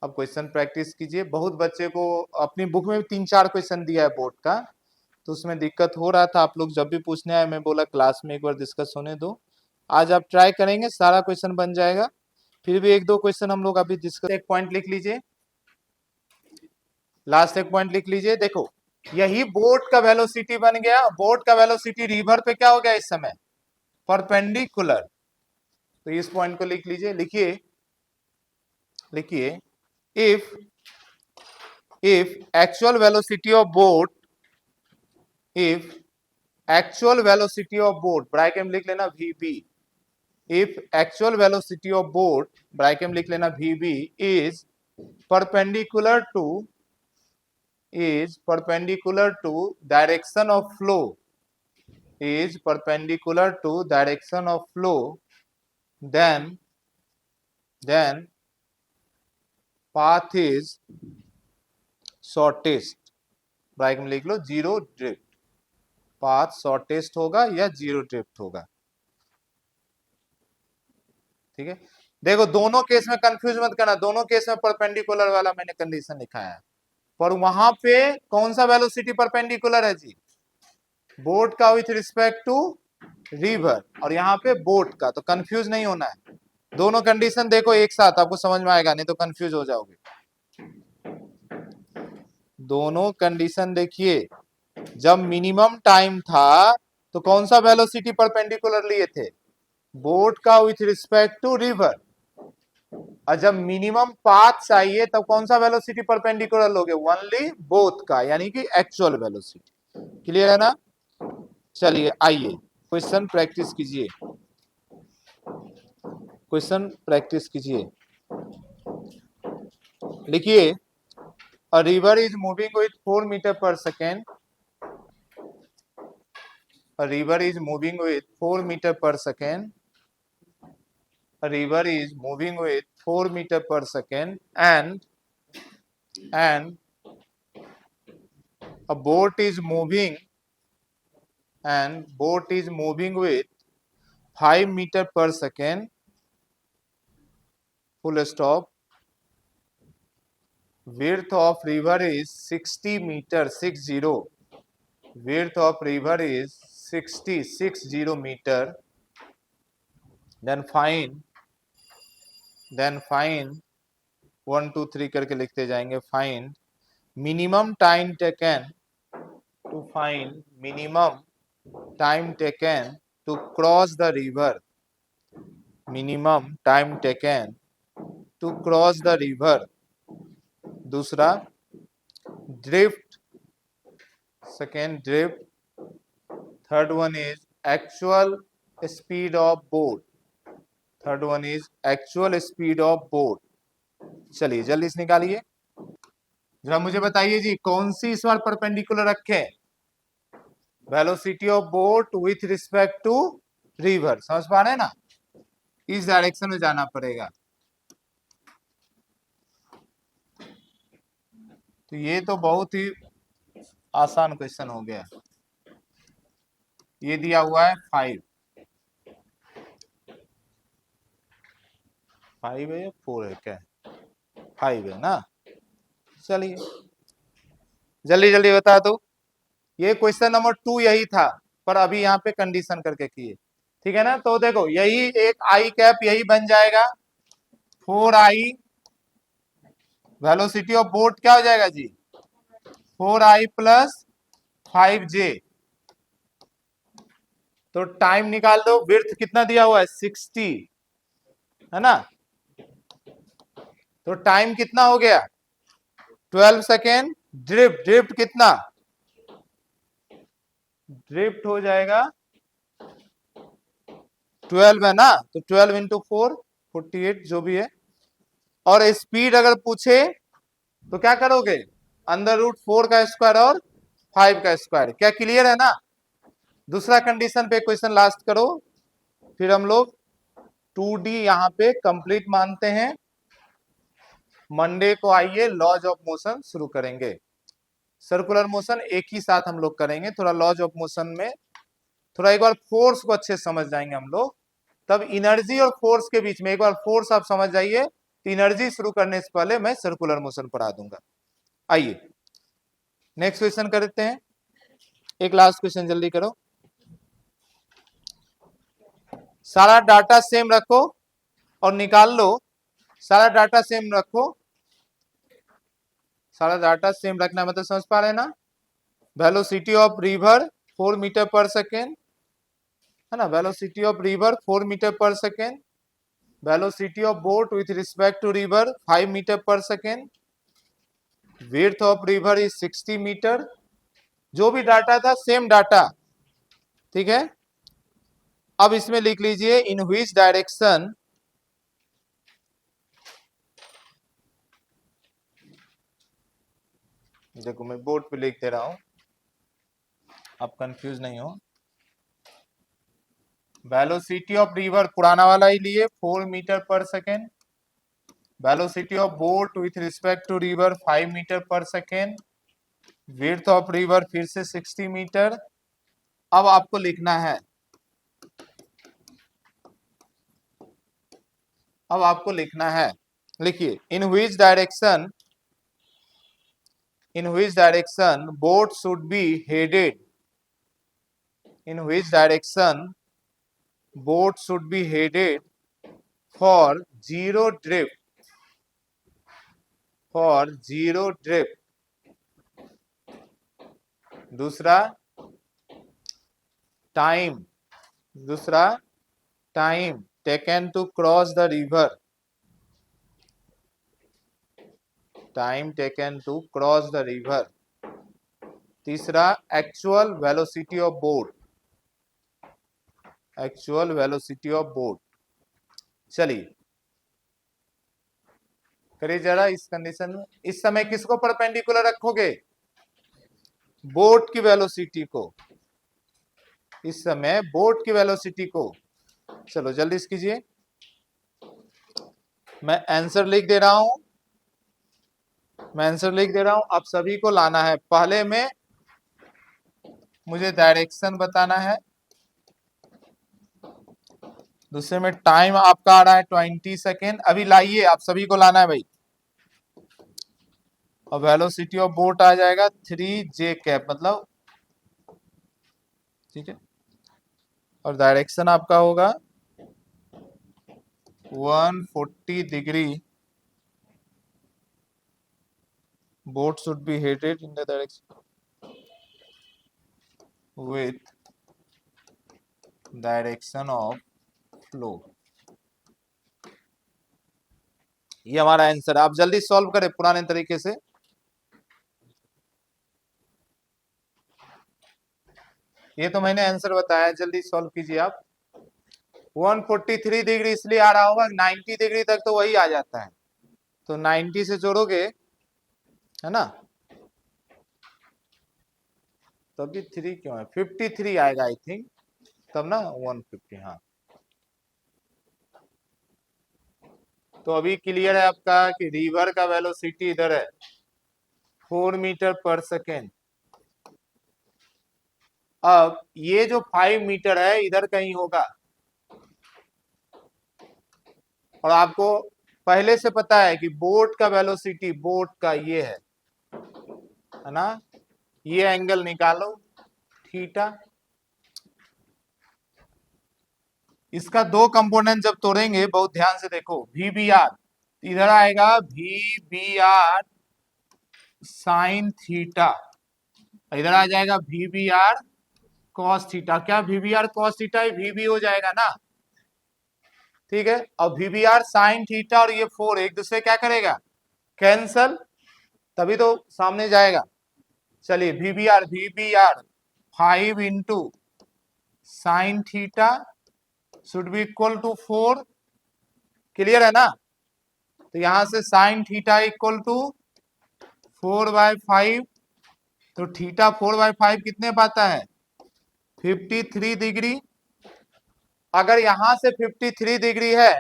अब क्वेश्चन प्रैक्टिस कीजिए। बहुत बच्चे को अपनी बुक में 3-4 क्वेश्चन दिया है बोर्ड का, तो उसमें दिक्कत हो रहा था। आप लोग जब भी पूछने आए मैं बोला क्लास में एक बार डिस्कस होने दो। आज आप ट्राई करेंगे, सारा क्वेश्चन बन जाएगा। फिर भी 1-2 क्वेश्चन हम लोग अभी डिस्कस। एक पॉइंट लिख लीजिए, लास्ट एक पॉइंट लिख लीजिए। देखो यही बोट का वेलोसिटी बन गया। बोट का वेलोसिटी रिवर पे क्या हो गया इस समय, परपेंडिकुलर। तो इस पॉइंट को लिख लीजिए। लिखिए लिखिए, if actual velocity of boat, if actual velocity of boat, bracket में लिख लेना vb, if actual velocity of boat, bracket में लिख लेना vb, is perpendicular to direction of flow, is perpendicular to direction of flow, then path is shortest, bracket में लिख लो zero drift. Path shortest होगा या जीरो ड्रिफ्ट होगा। ठीक है, देखो दोनों केस में कंफ्यूज मत करना, दोनों केस में परपेंडिकुलर वाला मैंने कंडीशन लिखा है, पर वहां पे कौन सा वेलोसिटी परपेंडिकुलर है जी, बोट का विथ रिस्पेक्ट टू रिवर, और यहाँ पे बोट का। तो कंफ्यूज नहीं होना है, दोनों कंडीशन देखो एक साथ, आपको समझ में आएगा, नहीं तो कंफ्यूज हो जाओगे। दोनों कंडीशन देखिए, जब मिनिमम टाइम था तो कौन सा वेलोसिटी परपेंडिकुलर लिए थे, बोट का विथ रिस्पेक्ट टू रिवर, और जब मिनिमम पाथ चाहिए तब कौन सा वेलोसिटी परपेंडिकुलर लोगे, ओनली बोथ का, यानी कि एक्चुअल वेलोसिटी। क्लियर है ना। चलिए आइए क्वेश्चन प्रैक्टिस कीजिए, क्वेश्चन प्रैक्टिस कीजिए। लिखिए, a river is moving with 4 metre per second, a river is moving with 4 meter per second, a river is moving with 4 meter per second, and a boat is moving, and boat is moving with 5 meter per second, full stop. Width of river is 60 meter, 60, width of river is 60 meter. then find 1 2 3 करके लिखते जाएंगे। Find minimum time taken to find minimum time taken to cross the river, minimum time taken to cross the river. दूसरा drift, second drift. Third one is actual speed of boat, third one is actual speed of boat. चलिए जल्दी से निकालिए, जरा मुझे बताइए जी कौन सी इस बार परपेंडिकुलर रखे, velocity of boat with respect to river. समझ पा रहे हैं ना, इस डायरेक्शन में जाना पड़ेगा। तो ये तो बहुत ही आसान क्वेश्चन हो गया। ये दिया हुआ है 5 है या 4 है, क्या 5 है ना। चलिए जल्दी जल्दी बता दो। ये क्वेश्चन नंबर 2 यही था, पर अभी यहाँ पे कंडीशन करके किए। ठीक है ना, तो देखो यही एक आई कैप यही बन जाएगा, 4i, वेलोसिटी ऑफ बोट क्या हो जाएगा जी, 4i प्लस 5j। तो टाइम निकाल दो, विड्थ कितना दिया हुआ है 60 है ना, तो टाइम कितना हो गया 12 सेकेंड। ड्रिफ्ट कितना, ड्रिफ्ट हो जाएगा 12 है ना, तो 12 इंटू 4 48 जो भी है। और स्पीड अगर पूछे तो क्या करोगे, अंडर रूट 4 का स्क्वायर और 5 का स्क्वायर। क्या क्लियर है ना। दूसरा कंडीशन पे क्वेश्चन लास्ट करो, फिर हम लोग 2D यहाँ पे कंप्लीट मानते हैं। मंडे को आइए लॉज ऑफ मोशन शुरू करेंगे, सर्कुलर मोशन एक ही साथ हम लोग करेंगे। थोड़ा लॉज ऑफ मोशन में थोड़ा एक बार फोर्स को अच्छे समझ जाएंगे हम लोग, तब एनर्जी और फोर्स के बीच में एक बार फोर्स आप समझ जाइए, तो एनर्जी शुरू करने से पहले मैं सर्कुलर मोशन पढ़ा दूंगा। आइए नेक्स्ट क्वेश्चन करते हैं, एक लास्ट क्वेश्चन जल्दी करो। सारा डाटा सेम रखो और निकाल लो, सारा डाटा सेम रखो, सारा डाटा सेम रखना मतलब समझ पा रहे हैं ना। Velocity of river 4 metre per second है ना, velocity of river 4 metre per second, velocity of boat with respect to river 5 metre per second, width of river is 60 metre. जो भी डाटा था सेम डाटा, ठीक है। अब इसमें लिख लीजिए इन व्हिच डायरेक्शन, देखो मैं बोर्ड पे लिख दे रहा हूं, आप कंफ्यूज नहीं हो। वेलोसिटी ऑफ रिवर पुराना वाला ही लिए 4 metre per second, velocity of boat with respect to river 5 metre per second, width of river फिर से 60 मीटर। अब आपको लिखना है, अब आपको लिखना है, लिखिए in which direction, in which direction boat should be headed, in which direction boat should be headed for zero drift, for zero drift। दूसरा टाइम, दूसरा time taken to cross the river, time taken to cross the river. तीसरा actual velocity of boat, actual velocity of boat. चलिए करिए जरा इस condition में, इस समय किसको परपेंडिकुलर रखोगे, बोट की वेलोसिटी को, इस समय बोट की वेलोसिटी को। चलो जल्दी से कीजिए, मैं आंसर लिख दे रहा हूं, मैं आंसर लिख दे रहा हूं, आप सभी को लाना है। पहले में मुझे डायरेक्शन बताना है, दूसरे में टाइम आपका आ रहा है 20 सेकेंड। अभी लाइए, आप सभी को लाना है भाई। और वेलोसिटी ऑफ बोट आ जाएगा 3j कैप मतलब, ठीक है। और डायरेक्शन आपका होगा 140 degree, boat should be headed in the direction with direction of flow। ये हमारा आंसर, आप जल्दी सॉल्व करें पुराने तरीके से। ये तो मैंने आंसर बताया, जल्दी सॉल्व कीजिए आप। 143 डिग्री इसलिए आ रहा होगा, 90 डिग्री तक तो वही आ जाता है, तो 90 से जोड़ोगे है ना, तभी 3 क्यों है, 53 आएगा आई थिंक, तब ना 150। हाँ तो अभी क्लियर है आपका कि रिवर का वेलोसिटी इधर है 4 मीटर पर सेकेंड। अब ये जो 5 मीटर है इधर कहीं होगा, और आपको पहले से पता है कि बोट का वेलोसिटी, बोट का ये है ना, ये एंगल निकालो थीटा। इसका दो कंपोनेंट जब तोड़ेंगे बहुत ध्यान से देखो, VBR इधर आएगा VBR साइन थीटा, इधर आ जाएगा VBR कॉस थीटा। क्या VBR कॉस थीटा VB हो जाएगा ना, ठीक है। और VBR साइन थीटा और ये 4 एक दूसरे क्या करेगा, कैंसल, तभी तो सामने जाएगा। चलिए VBR 5 into sine theta should be equal to 4, clear है ना। तो यहां से साइन थीटा इक्वल टू 4/5, तो थीटा 4/5 कितने पाता है 53 डिग्री। अगर यहां से 53 डिग्री है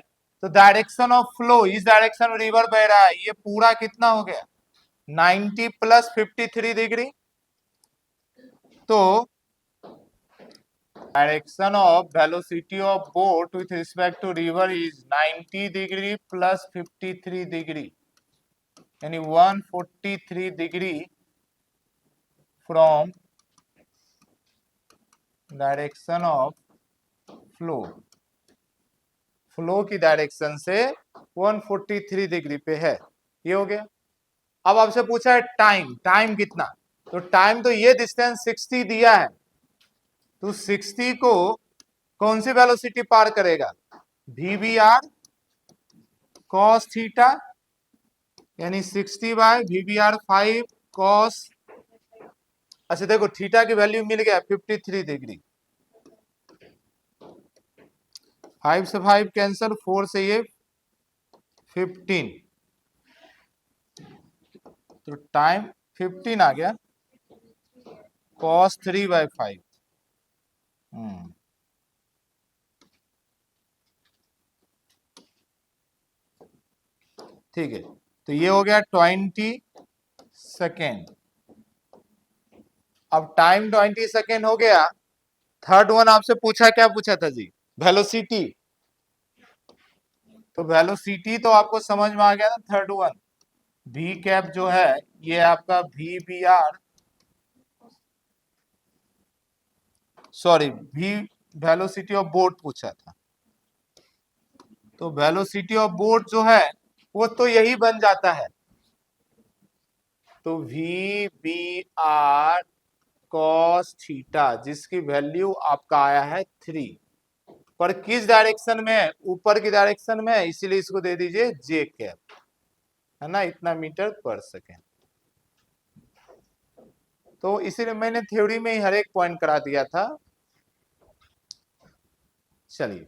तो डायरेक्शन ऑफ फ्लो, इस डायरेक्शन में रिवर बह रहा है, ये पूरा कितना हो गया 90 प्लस 53 डिग्री। तो direction of velocity of boat with respect to river is 90 degree plus 53 degree, यानी 143 degree from direction of flow. Flow की डायरेक्शन से 143 डिग्री पे है। ये हो गया। अब आपसे पूछा है टाइम, टाइम कितना, तो टाइम तो ये डिस्टेंस 60 दिया है, तो 60 को कौन सी वेलोसिटी पार करेगा, VBR cos थीटा, यानी 60 बाय VBR 5 cos, अच्छा देखो थीटा की वैल्यू मिल गया 53 डिग्री, 5 से 5 कैंसल, 4 से ये 15, तो टाइम 15 आ गया cos 3 बाय 5। ठीक है, तो ये हो गया 20 सेकेंड। अब टाइम 20 सेकेंड हो गया। थर्ड वन आपसे पूछा, क्या पूछा था जी, वेलोसिटी। तो वेलोसिटी तो आपको समझ में आ गया ना, थर्ड वन V कैप जो है ये आपका VBR, sorry V velocity of boat पूछा था, तो वेलोसिटी ऑफ बोट जो है वो तो यही बन जाता है, तो VBR cos थीटा, जिसकी वैल्यू आपका आया है 3, पर किस डायरेक्शन में है, ऊपर की डायरेक्शन में है, इसीलिए इसको दे दीजिए J कैप, है ना, इतना मीटर पर सेकेंड। तो इसीलिए मैंने थ्योरी में ही हर एक पॉइंट करा दिया था। चलिए